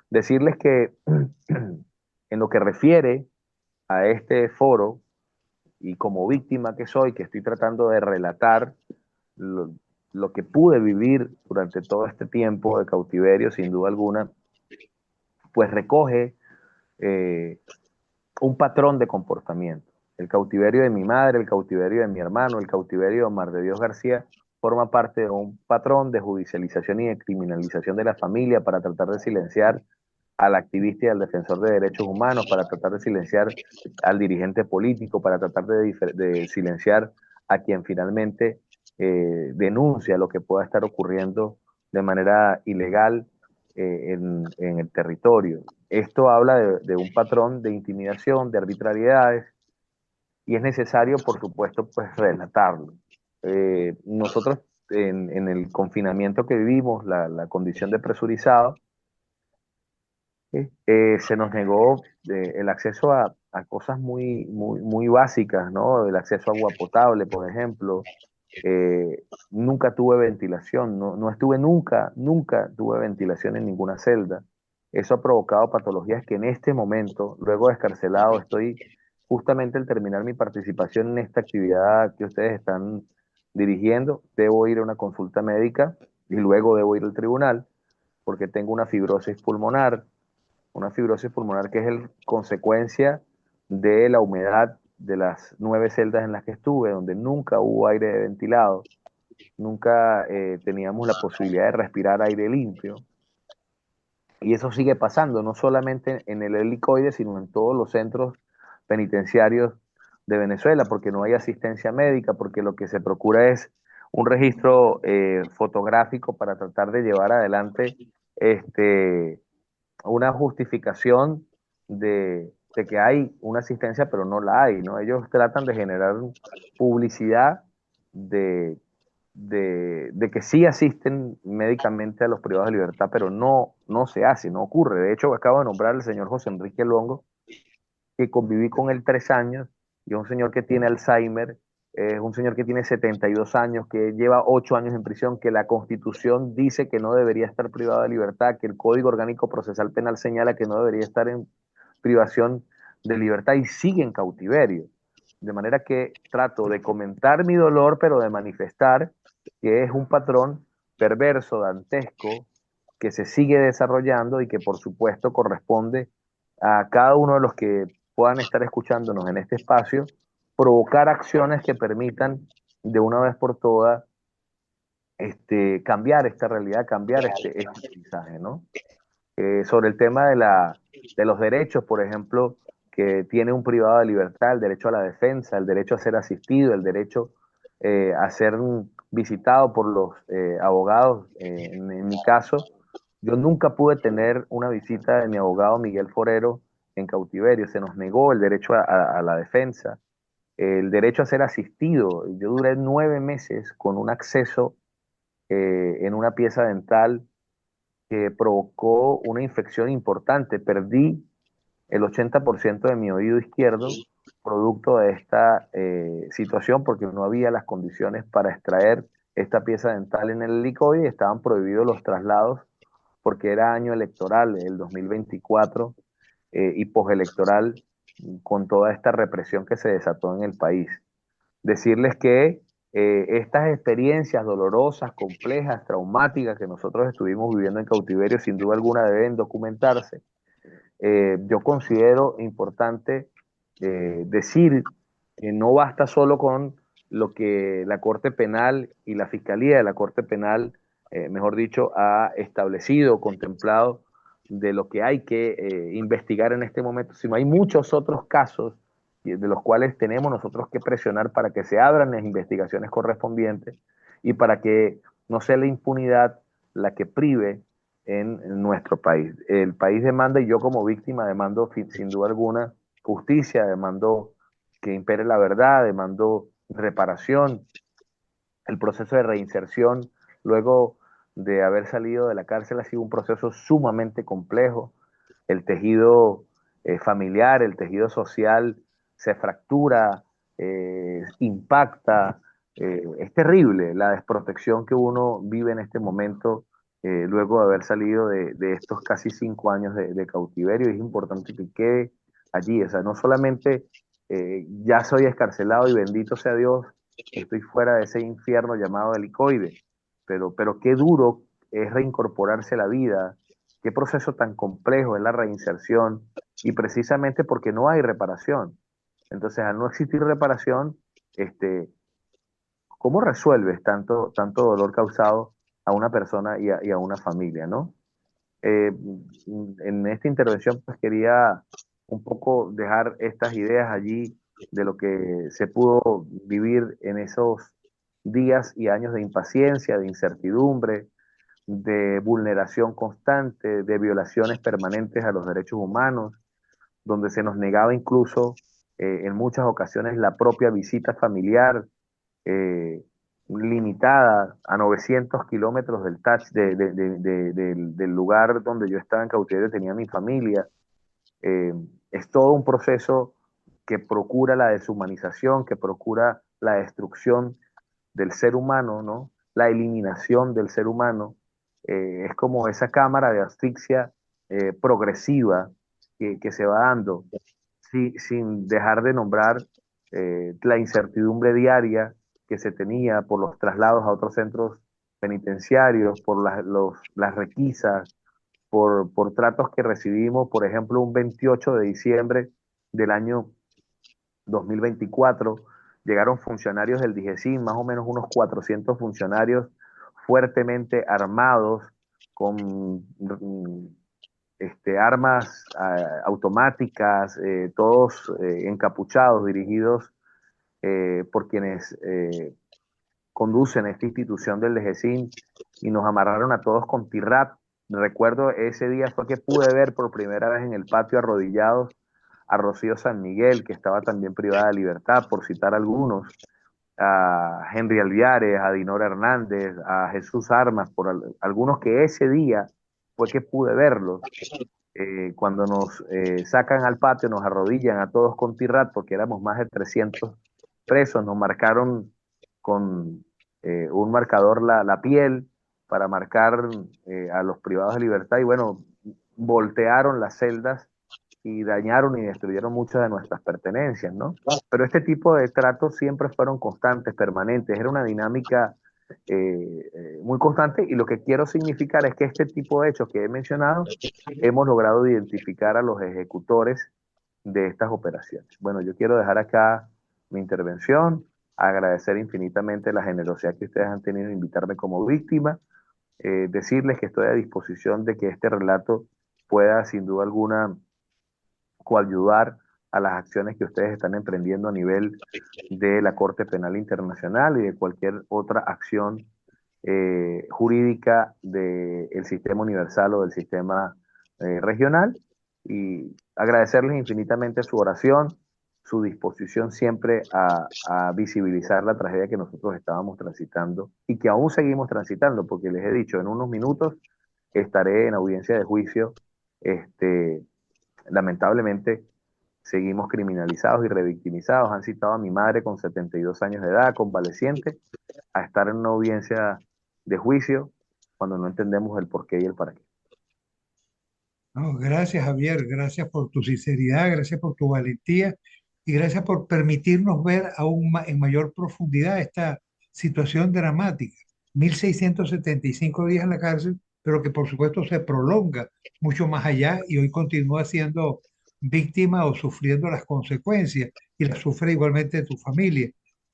Speaker 10: Decirles que en lo que refiere a este foro, y como víctima que soy, que estoy tratando de relatar lo que pude vivir durante todo este tiempo de cautiverio, sin duda alguna, pues recoge un patrón de comportamiento. El cautiverio de mi madre, el cautiverio de mi hermano, el cautiverio de Omar de Dios García, forma parte de un patrón de judicialización y de criminalización de la familia para tratar de silenciar al activista y al defensor de derechos humanos, para tratar de silenciar al dirigente político, para tratar de silenciar a quien finalmente denuncia lo que pueda estar ocurriendo de manera ilegal en el territorio. Esto habla de un patrón de intimidación, de arbitrariedades, y es necesario, por supuesto, pues relatarlo. Nosotros en el confinamiento que vivimos, la condición de presurizado, se nos negó el acceso a cosas muy básicas, ¿no? El acceso a agua potable, por ejemplo. Nunca tuve ventilación, no estuve nunca tuve ventilación en ninguna celda. Eso ha provocado patologías que en este momento, luego de escarcelado, estoy justamente al terminar mi participación en esta actividad que ustedes están dirigiendo, debo ir a una consulta médica y luego debo ir al tribunal porque tengo una fibrosis pulmonar que es consecuencia de la humedad de las 9 celdas en las que estuve, donde nunca hubo aire ventilado, nunca teníamos la posibilidad de respirar aire limpio. Y eso sigue pasando, no solamente en el helicoide, sino en todos los centros penitenciarios de Venezuela, porque no hay asistencia médica, porque lo que se procura es un registro fotográfico para tratar de llevar adelante una justificación de que hay una asistencia, pero no la hay, ¿no? Ellos tratan de generar publicidad de que sí asisten médicamente a los privados de libertad, pero no se hace, no ocurre. De hecho, acabo de nombrar al señor José Enrique Luongo, que conviví con él 3 años, y es un señor que tiene Alzheimer, es un señor que tiene 72 años, que lleva 8 años en prisión, que la Constitución dice que no debería estar privado de libertad, que el Código Orgánico Procesal Penal señala que no debería estar en privación de libertad y sigue en cautiverio. De manera que trato de comentar mi dolor, pero de manifestar que es un patrón perverso, dantesco, que se sigue desarrollando y que por supuesto corresponde a cada uno de los que puedan estar escuchándonos en este espacio, provocar acciones que permitan de una vez por todas cambiar esta realidad, cambiar este paisaje, ¿no? Sobre el tema de los derechos, por ejemplo, que tiene un privado de libertad, el derecho a la defensa, el derecho a ser asistido, el derecho a ser visitado por los abogados. En mi caso, yo nunca pude tener una visita de mi abogado Miguel Forero en cautiverio. Se nos negó el derecho a la defensa, el derecho a ser asistido. Yo duré 9 meses con un acceso en una pieza dental que provocó una infección importante. Perdí el 80% de mi oído izquierdo producto de esta situación porque no había las condiciones para extraer esta pieza dental en el helicoide y estaban prohibidos los traslados porque era año electoral, el 2024, y postelectoral, con toda esta represión que se desató en el país. Decirles que estas experiencias dolorosas, complejas, traumáticas que nosotros estuvimos viviendo en cautiverio, sin duda alguna deben documentarse. Yo considero importante decir que no basta solo con lo que la Corte Penal y la Fiscalía de la Corte Penal, mejor dicho, ha establecido, contemplado de lo que hay que investigar en este momento, sino hay muchos otros casos de los cuales tenemos nosotros que presionar para que se abran las investigaciones correspondientes y para que no sea la impunidad la que prive en nuestro país. El país demanda, y yo como víctima demando sin duda alguna justicia, demando que impere la verdad, demando reparación. El proceso de reinserción luego de haber salido de la cárcel ha sido un proceso sumamente complejo. El tejido familiar, el tejido social se fractura, impacta. Es terrible la desprotección que uno vive en este momento luego de haber salido de estos casi 5 años de cautiverio. Es importante que quede allí. O sea, no solamente ya soy escarcelado y bendito sea Dios, estoy fuera de ese infierno llamado helicoide, pero qué duro es reincorporarse a la vida, qué proceso tan complejo es la reinserción, y precisamente porque no hay reparación. Entonces, al no existir reparación, ¿cómo resuelves tanto dolor causado a una persona y a una familia, ¿no? En esta intervención pues quería un poco dejar estas ideas allí de lo que se pudo vivir en esos días y años de impaciencia, de incertidumbre, de vulneración constante, de violaciones permanentes a los derechos humanos, donde se nos negaba incluso en muchas ocasiones la propia visita familiar, eh, limitada a 900 kilómetros del touch del lugar donde yo estaba en cautiverio, tenía mi familia. Eh, es todo un proceso que procura la deshumanización, que procura la destrucción del ser humano, ¿no? La eliminación del ser humano. Es como esa cámara de asfixia progresiva que se va dando sin dejar de nombrar la incertidumbre diaria que se tenía por los traslados a otros centros penitenciarios, por las requisas, por tratos que recibimos, por ejemplo, un 28 de diciembre del año 2024, llegaron funcionarios del DIGESIN, más o menos unos 400 funcionarios fuertemente armados con armas automáticas, todos encapuchados, dirigidos por quienes conducen esta institución del DGCIN, y nos amarraron a todos con tirrat. Recuerdo ese día fue que pude ver por primera vez en el patio arrodillados a Rocío San Miguel, que estaba también privada de libertad, por citar algunos, a Henry Alviares, a Dinora Hernández, a Jesús Armas, por algunos que ese día fue que pude verlos. Cuando nos sacan al patio, nos arrodillan a todos con tirrat, porque éramos más de 300 presos, nos marcaron con un marcador la piel para marcar a los privados de libertad, y bueno, voltearon las celdas y dañaron y destruyeron muchas de nuestras pertenencias, ¿no? Pero este tipo de tratos siempre fueron constantes, permanentes, era una dinámica muy constante, y lo que quiero significar es que este tipo de hechos que he mencionado, hemos logrado identificar a los ejecutores de estas operaciones. Bueno, yo quiero dejar acá mi intervención, agradecer infinitamente la generosidad que ustedes han tenido en invitarme como víctima, decirles que estoy a disposición de que este relato pueda sin duda alguna coayudar a las acciones que ustedes están emprendiendo a nivel de la Corte Penal Internacional y de cualquier otra acción jurídica del sistema universal o del sistema regional, y agradecerles infinitamente su oración, su disposición siempre a visibilizar la tragedia que nosotros estábamos transitando y que aún seguimos transitando, porque les he dicho, en unos minutos estaré en audiencia de juicio. Lamentablemente seguimos criminalizados y revictimizados. Han citado a mi madre con 72 años de edad, convaleciente, a estar en una audiencia de juicio cuando no entendemos el porqué y el para qué.
Speaker 1: No, gracias, Javier, gracias por tu sinceridad, gracias por tu valentía y gracias por permitirnos ver aún en mayor profundidad esta situación dramática. 1.675 días en la cárcel, pero que por supuesto se prolonga mucho más allá y hoy continúa siendo víctima o sufriendo las consecuencias, y las sufre igualmente tu familia.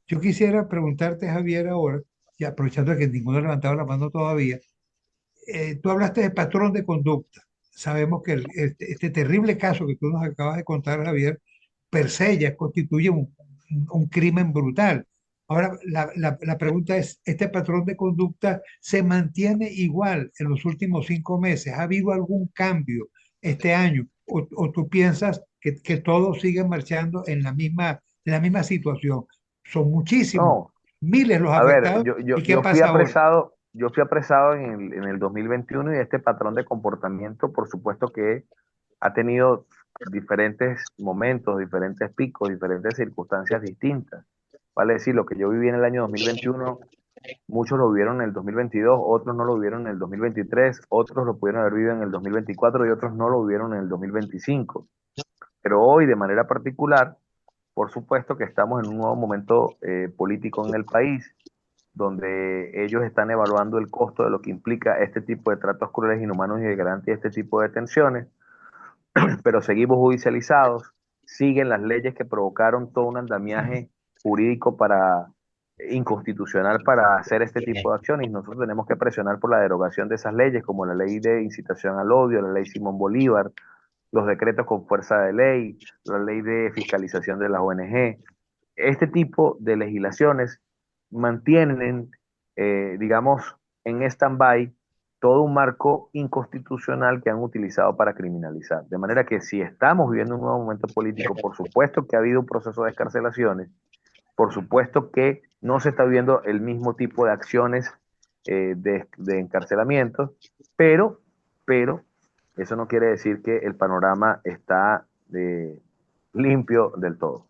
Speaker 1: Yo quisiera preguntarte, Javier, ahora, y aprovechando que ninguno ha levantado la mano todavía, tú hablaste de patrón de conducta. Sabemos que este terrible caso que tú nos acabas de contar, Javier, per se ya constituye un crimen brutal. Ahora, la pregunta es, ¿este patrón de conducta se mantiene igual en los últimos 5 meses? ¿Ha habido algún cambio este año? ¿O tú piensas que todo sigue marchando en la misma situación? Son muchísimos,
Speaker 10: No,
Speaker 1: miles los
Speaker 10: a ver,
Speaker 1: afectados. ¿Y qué pasa ahora?
Speaker 10: yo fui apresado en el 2021, y este patrón de comportamiento, por supuesto que ha tenido diferentes momentos, diferentes picos, diferentes circunstancias distintas. Vale decir, lo que yo viví en el año 2021, muchos lo vivieron en el 2022, otros no lo vivieron en el 2023, otros lo pudieron haber vivido en el 2024 y otros no lo vivieron en el 2025. Pero hoy, de manera particular, por supuesto que estamos en un nuevo momento político en el país, donde ellos están evaluando el costo de lo que implica este tipo de tratos crueles, inhumanos y degradantes y este tipo de detenciones, pero seguimos judicializados, siguen las leyes que provocaron todo un andamiaje jurídico inconstitucional para hacer este tipo de acciones, y nosotros tenemos que presionar por la derogación de esas leyes, como la ley de incitación al odio, la ley Simón Bolívar, los decretos con fuerza de ley, la ley de fiscalización de las ONG. Este tipo de legislaciones mantienen, digamos, en stand-by todo un marco inconstitucional que han utilizado para criminalizar. De manera que si estamos viviendo un nuevo momento político, por supuesto que ha habido un proceso de excarcelaciones, por supuesto que no se está viendo el mismo tipo de acciones de encarcelamiento, pero eso no quiere decir que el panorama está limpio del todo.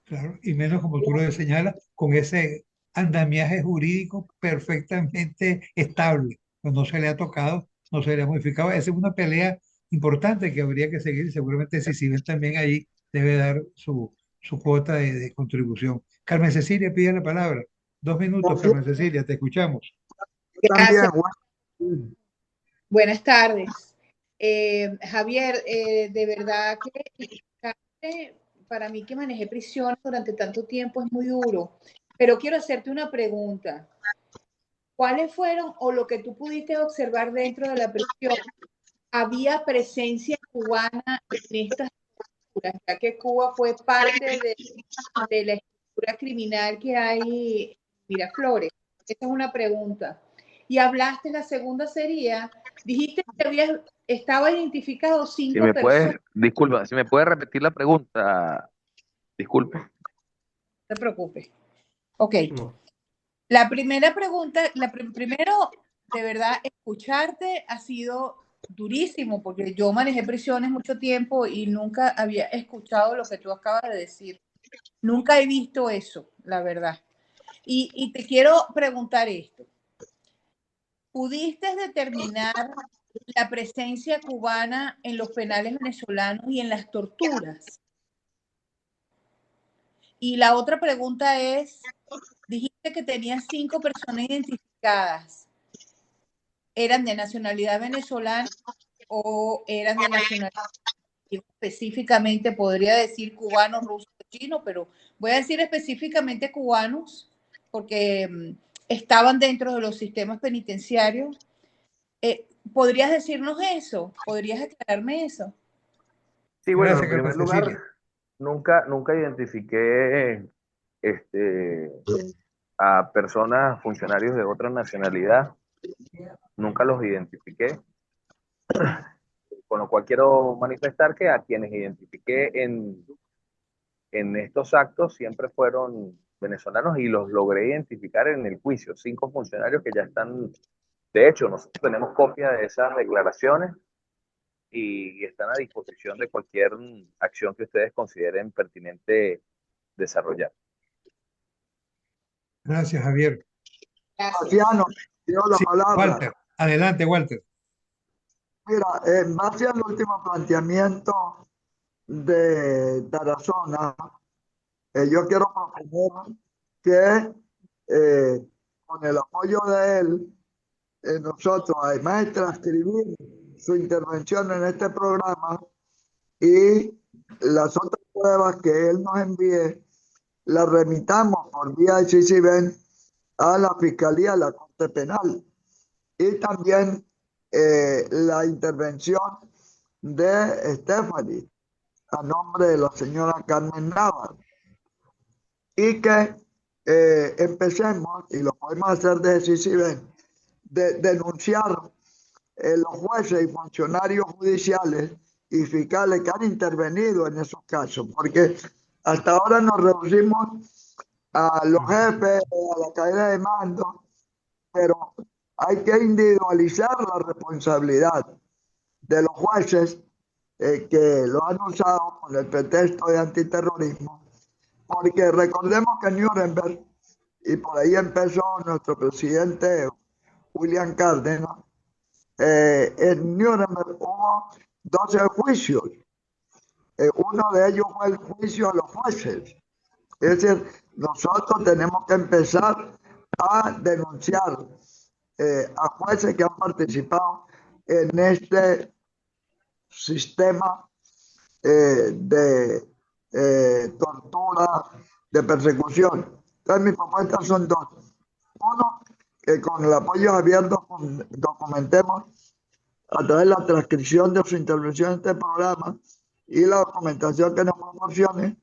Speaker 1: Claro, y menos como tú lo señalas, con ese andamiaje jurídico perfectamente estable. Pues no se le ha tocado, no se le ha modificado. Esa es una pelea importante que habría que seguir. Seguramente Cicibel también ahí debe dar su cuota de contribución. Carmen Cecilia pide la palabra. 2 minutos, Carmen Cecilia, te escuchamos.
Speaker 6: Gracias.
Speaker 11: Buenas tardes. Javier, de verdad que para mí que manejé prisiones durante tanto tiempo es muy duro, pero quiero hacerte una pregunta. ¿Cuáles fueron, o lo que tú pudiste observar dentro de la prisión, había presencia cubana en estas estructuras, ya que Cuba fue parte de la estructura criminal que hay en Miraflores? Esa es una pregunta. Y hablaste, la segunda sería, dijiste que estaba identificado 5 personas.
Speaker 10: Disculpa, si me puedes repetir la pregunta, disculpe.
Speaker 11: No te preocupes. Ok.
Speaker 3: No.
Speaker 11: La primera pregunta, primero, de verdad, escucharte ha sido durísimo, porque yo manejé prisiones mucho tiempo y nunca había escuchado lo que tú acabas de decir. Nunca he visto eso, la verdad. Y te quiero preguntar esto. ¿Pudiste determinar la presencia cubana en los penales venezolanos y en las torturas. Y la otra pregunta es, dijiste que tenías 5 personas identificadas. ¿Eran de nacionalidad venezolana o eran de nacionalidad específicamente, podría decir cubanos, rusos, chinos, pero voy a decir específicamente cubanos, porque estaban dentro de los sistemas penitenciarios? ¿Podrías decirnos eso? ¿Podrías aclararme eso?
Speaker 10: Sí, bueno, en
Speaker 1: Gracias, Carmen
Speaker 10: primer lugar,
Speaker 1: Cecilia.
Speaker 10: nunca identifiqué a personas, funcionarios de otra nacionalidad, nunca los identifiqué, con lo cual quiero manifestar que a quienes identifiqué en estos actos siempre fueron venezolanos y los logré identificar en el juicio, 5 funcionarios que ya están, de hecho, nosotros tenemos copia de esas declaraciones y están a disposición de cualquier acción que ustedes consideren pertinente desarrollar.
Speaker 1: Gracias, Javier.
Speaker 4: Graciano, quiero la
Speaker 1: Sí,
Speaker 4: palabra.
Speaker 1: Walter, adelante, Walter.
Speaker 4: Mira, en base al último planteamiento de Tarazona, yo quiero proponer que con el apoyo de él, nosotros, además de transcribir su intervención en este programa y las otras pruebas que él nos envíe, las remitamos por vía de CICIBEN a la Fiscalía, a la Corte Penal. Y también la intervención de Stephanie a nombre de la señora Carmen Navarro. Y que empecemos, y lo podemos hacer desde CICIBEN, de denunciar los jueces y funcionarios judiciales y fiscales que han intervenido en esos casos, porque hasta ahora nos reducimos a los jefes, a la cadena de mando, pero hay que individualizar la responsabilidad de los jueces que lo han usado con el pretexto de antiterrorismo, porque recordemos que en Nuremberg, y por ahí empezó nuestro presidente William Cárdenas, en Nuremberg hubo 12 juicios. Uno de ellos fue el juicio a los jueces. Es decir, nosotros tenemos que empezar a denunciar a jueces que han participado en este sistema de tortura, de persecución. Entonces, mis propuestas son 2. Uno, que con el apoyo abierto documentemos a través de la transcripción de su intervención en este programa y la documentación que nos proporcione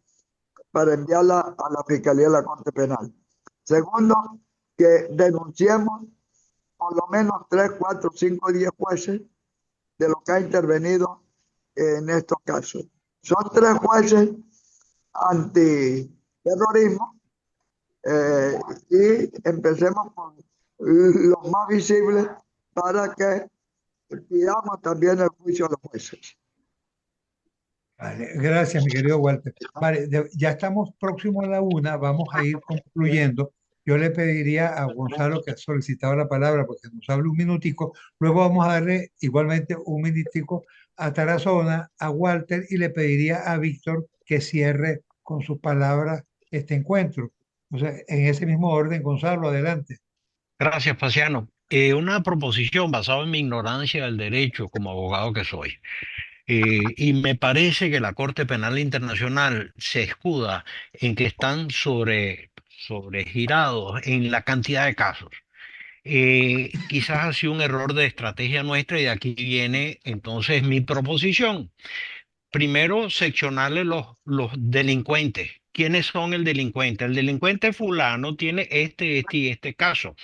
Speaker 4: para enviarla a la Fiscalía de la Corte Penal. Segundo, que denunciemos por lo menos 3, 4, 5, 10 jueces de lo que ha intervenido en estos casos. Son 3 jueces antiterrorismo y empecemos con los más visibles para que pidamos también el juicio a los jueces.
Speaker 1: Vale, gracias, mi querido Walter. Vale, ya estamos próximos a la 1, vamos a ir concluyendo. Yo le pediría a Gonzalo, que ha solicitado la palabra, porque nos hable un minutico. Luego vamos a darle igualmente un minutico a Tarazona, a Walter, y le pediría a Víctor que cierre con sus palabras este encuentro. O sea, en ese mismo orden, Gonzalo, adelante.
Speaker 8: Gracias, Paciano. Una proposición basada en mi ignorancia del derecho como abogado que soy. Y me parece que la Corte Penal Internacional se escuda en que están sobregirados en la cantidad de casos. Quizás ha sido un error de estrategia nuestra y de aquí viene entonces mi proposición. Primero, seccionarle los delincuentes. ¿Quiénes son el delincuente? El delincuente fulano tiene este y este caso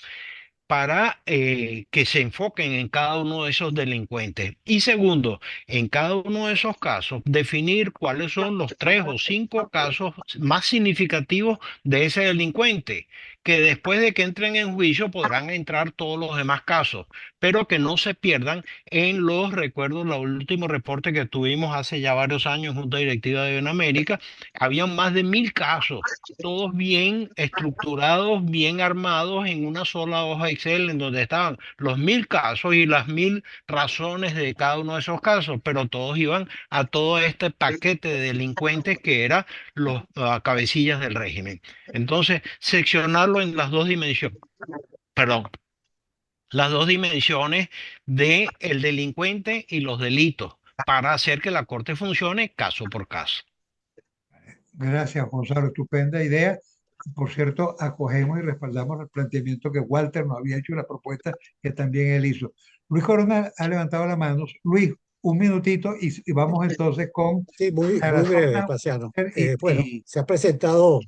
Speaker 8: para que se enfoquen en cada uno de esos delincuentes. Y segundo, en cada uno de esos casos, definir cuáles son los 3 o 5 casos más significativos de ese delincuente que después de que entren en juicio podrán entrar todos los demás casos, pero que no se pierdan en los recuerdos, el último reporte que tuvimos hace ya varios años, Junta Directiva de Benamérica, habían más de 1000 casos, todos bien estructurados, bien armados en una sola hoja Excel en donde estaban los 1000 casos y las 1000 razones de cada uno de esos casos, pero todos iban a todo este paquete de delincuentes que eran los cabecillas del régimen. Entonces, seccionarlo en las dos dimensiones, perdón, las dos dimensiones de el delincuente y los delitos para hacer que la corte funcione caso por caso.
Speaker 1: Gracias, Gonzalo. Estupenda idea. Por cierto, acogemos y respaldamos el planteamiento que Walter nos había hecho y la propuesta que también él hizo. Luis Corona ha levantado la mano. Luis, un minutito y vamos entonces con
Speaker 7: Sí, muy breve, Paciano. Bueno, se ha presentado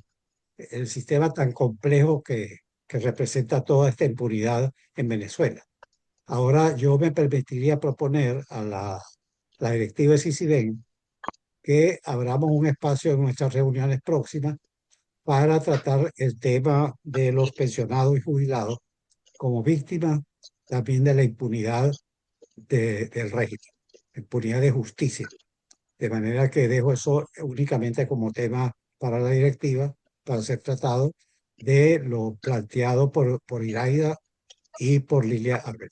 Speaker 7: el sistema tan complejo que representa toda esta impunidad en Venezuela. Ahora yo me permitiría proponer a la directiva de CICIBEN que abramos un espacio en nuestras reuniones próximas para tratar el tema de los pensionados y jubilados como víctimas también de la impunidad del régimen, impunidad de justicia. De manera que dejo eso únicamente como tema para la directiva, para ser tratado de lo planteado por Iraida y por Lilia Abreu.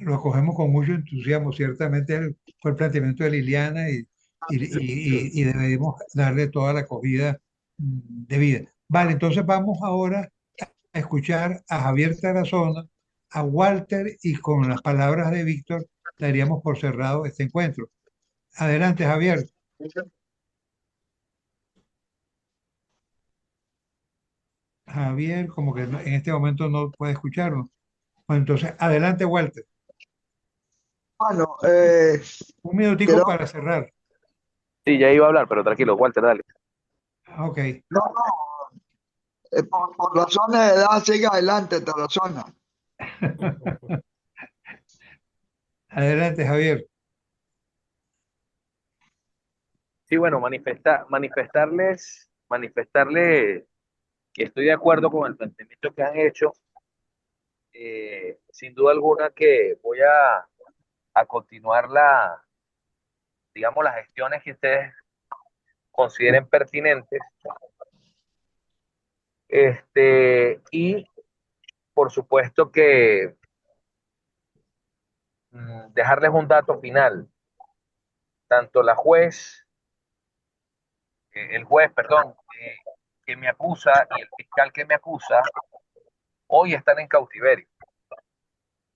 Speaker 1: Lo acogemos con mucho entusiasmo. Ciertamente fue el planteamiento de Liliana y debemos darle toda la acogida debida. Vale, entonces vamos ahora a escuchar a Javier Tarazona, a Walter y con las palabras de Víctor daríamos por cerrado este encuentro. Adelante, Javier. Javier, como que en este momento no puede escucharnos. Bueno, entonces, adelante, Walter.
Speaker 4: Bueno,
Speaker 1: Un minutico
Speaker 4: creo,
Speaker 1: para cerrar.
Speaker 10: Sí, ya iba a hablar, pero tranquilo, Walter, dale.
Speaker 1: Ok.
Speaker 4: no, por razones de edad, sigue adelante, Tarazona.
Speaker 1: Adelante, Javier.
Speaker 10: Sí, bueno, manifestarles que estoy de acuerdo con el planteamiento que han hecho. Sin duda alguna que voy a continuar digamos, las gestiones que ustedes consideren pertinentes. Y por supuesto que dejarles un dato final. Tanto el juez, perdón, que me acusa y el fiscal que me acusa, hoy están en cautiverio.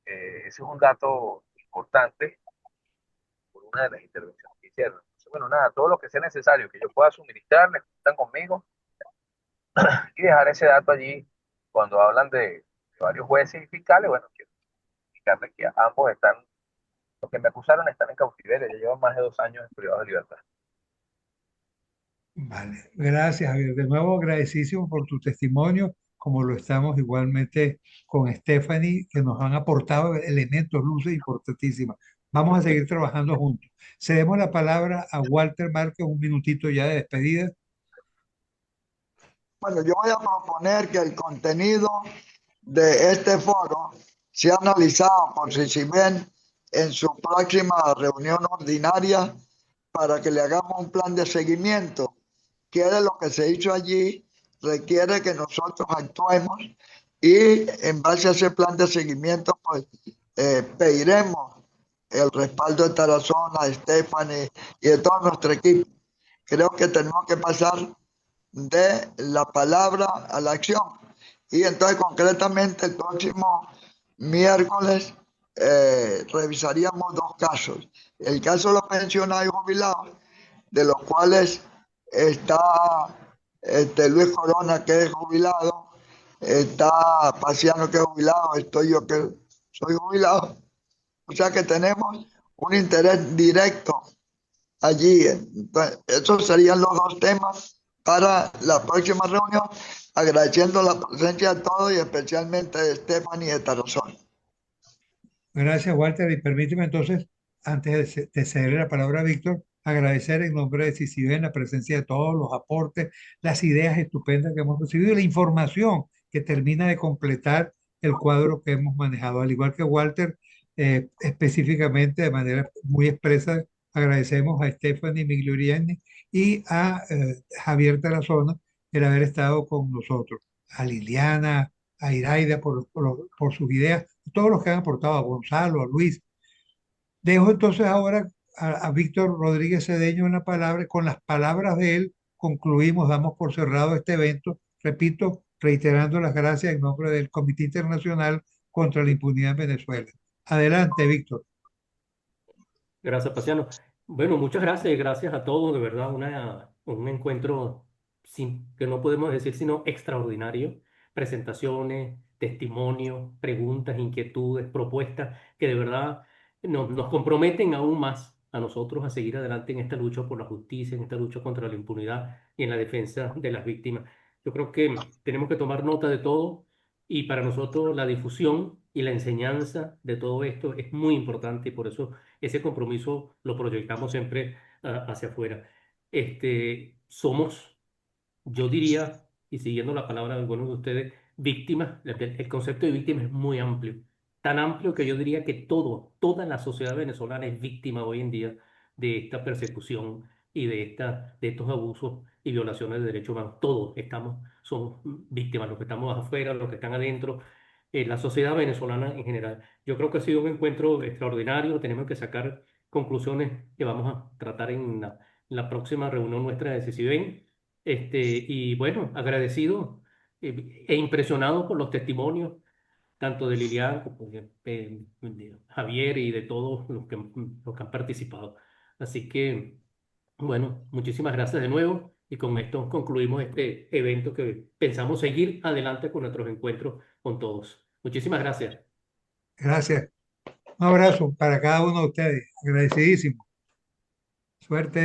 Speaker 10: Ese es un dato importante por una de las intervenciones que hicieron. Entonces, bueno, nada, todo lo que sea necesario que yo pueda suministrarles, están conmigo, y dejar ese dato allí cuando hablan de varios jueces y fiscales. Bueno, quiero indicarles que ambos los que me acusaron están en cautiverio, ya llevan más de 2 años en privado de libertad.
Speaker 1: Vale, gracias, Javier. De nuevo, agradecidísimo por tu testimonio, como lo estamos igualmente con Stephanie, que nos han aportado elementos, luces importantísimas. Vamos a seguir trabajando juntos. Cedemos la palabra a Walter Márquez, un minutito ya de despedida.
Speaker 4: Bueno, yo voy a proponer que el contenido de este foro sea analizado por CICIBEN en su próxima reunión ordinaria para que le hagamos un plan de seguimiento. Que de lo que se hizo allí requiere que nosotros actuemos y en base a ese plan de seguimiento pues pediremos el respaldo de Tarazona, de Stephanie y de todo nuestro equipo. Creo que tenemos que pasar de la palabra a la acción. Y entonces concretamente el próximo miércoles revisaríamos 2 casos. El caso de los pensionados y jubilados, de los cuales está Luis Corona, que es jubilado, está Paciano, que es jubilado, estoy yo, que soy jubilado. O sea que tenemos un interés directo allí. Entonces, esos serían los 2 temas para la próxima reunión, agradeciendo la presencia de todos y especialmente de Stephanie y de Tarazona.
Speaker 1: Gracias, Walter. Y permíteme entonces, antes de ceder la palabra a Víctor, agradecer en nombre de CICIBEN la presencia de todos los aportes, las ideas estupendas que hemos recibido y la información que termina de completar el cuadro que hemos manejado. Al igual que Walter, específicamente de manera muy expresa, agradecemos a Stephanie Miglioriani y a Javier Tarazona el haber estado con nosotros, a Liliana, a Iraida por sus ideas, todos los que han aportado, a Gonzalo, a Luis. Dejo entonces ahora a Víctor Rodríguez Cedeño en la palabra. Con las palabras de él concluimos, damos por cerrado este evento. Repito, reiterando las gracias en nombre del Comité Internacional contra la Impunidad en Venezuela. Adelante, Víctor.
Speaker 3: Gracias, Paciano. Bueno, muchas gracias y gracias a todos, de verdad, un encuentro que no podemos decir sino extraordinario. Presentaciones, testimonios, preguntas, inquietudes, propuestas que de verdad nos comprometen aún más a nosotros a seguir adelante en esta lucha por la justicia, en esta lucha contra la impunidad y en la defensa de las víctimas. Yo creo que tenemos que tomar nota de todo y para nosotros la difusión y la enseñanza de todo esto es muy importante y por eso ese compromiso lo proyectamos siempre hacia afuera. Somos, yo diría, y siguiendo la palabra de algunos de ustedes, víctimas. El concepto de víctima es muy amplio, tan amplio que yo diría que toda la sociedad venezolana es víctima hoy en día de esta persecución y de estos abusos y violaciones de derechos humanos. Todos somos víctimas, los que estamos afuera, los que están adentro, la sociedad venezolana en general. Yo creo que ha sido un encuentro extraordinario. Tenemos que sacar conclusiones que vamos a tratar en la próxima reunión nuestra de CICIBEN. Y bueno, agradecido e impresionado por los testimonios, tanto de Lilian como de Javier y de todos los que han participado. Así que, bueno, muchísimas gracias de nuevo y con esto concluimos este evento que pensamos seguir adelante con nuestros encuentros con todos. Muchísimas gracias.
Speaker 1: Gracias. Un abrazo para cada uno de ustedes. Agradecidísimo. Suerte.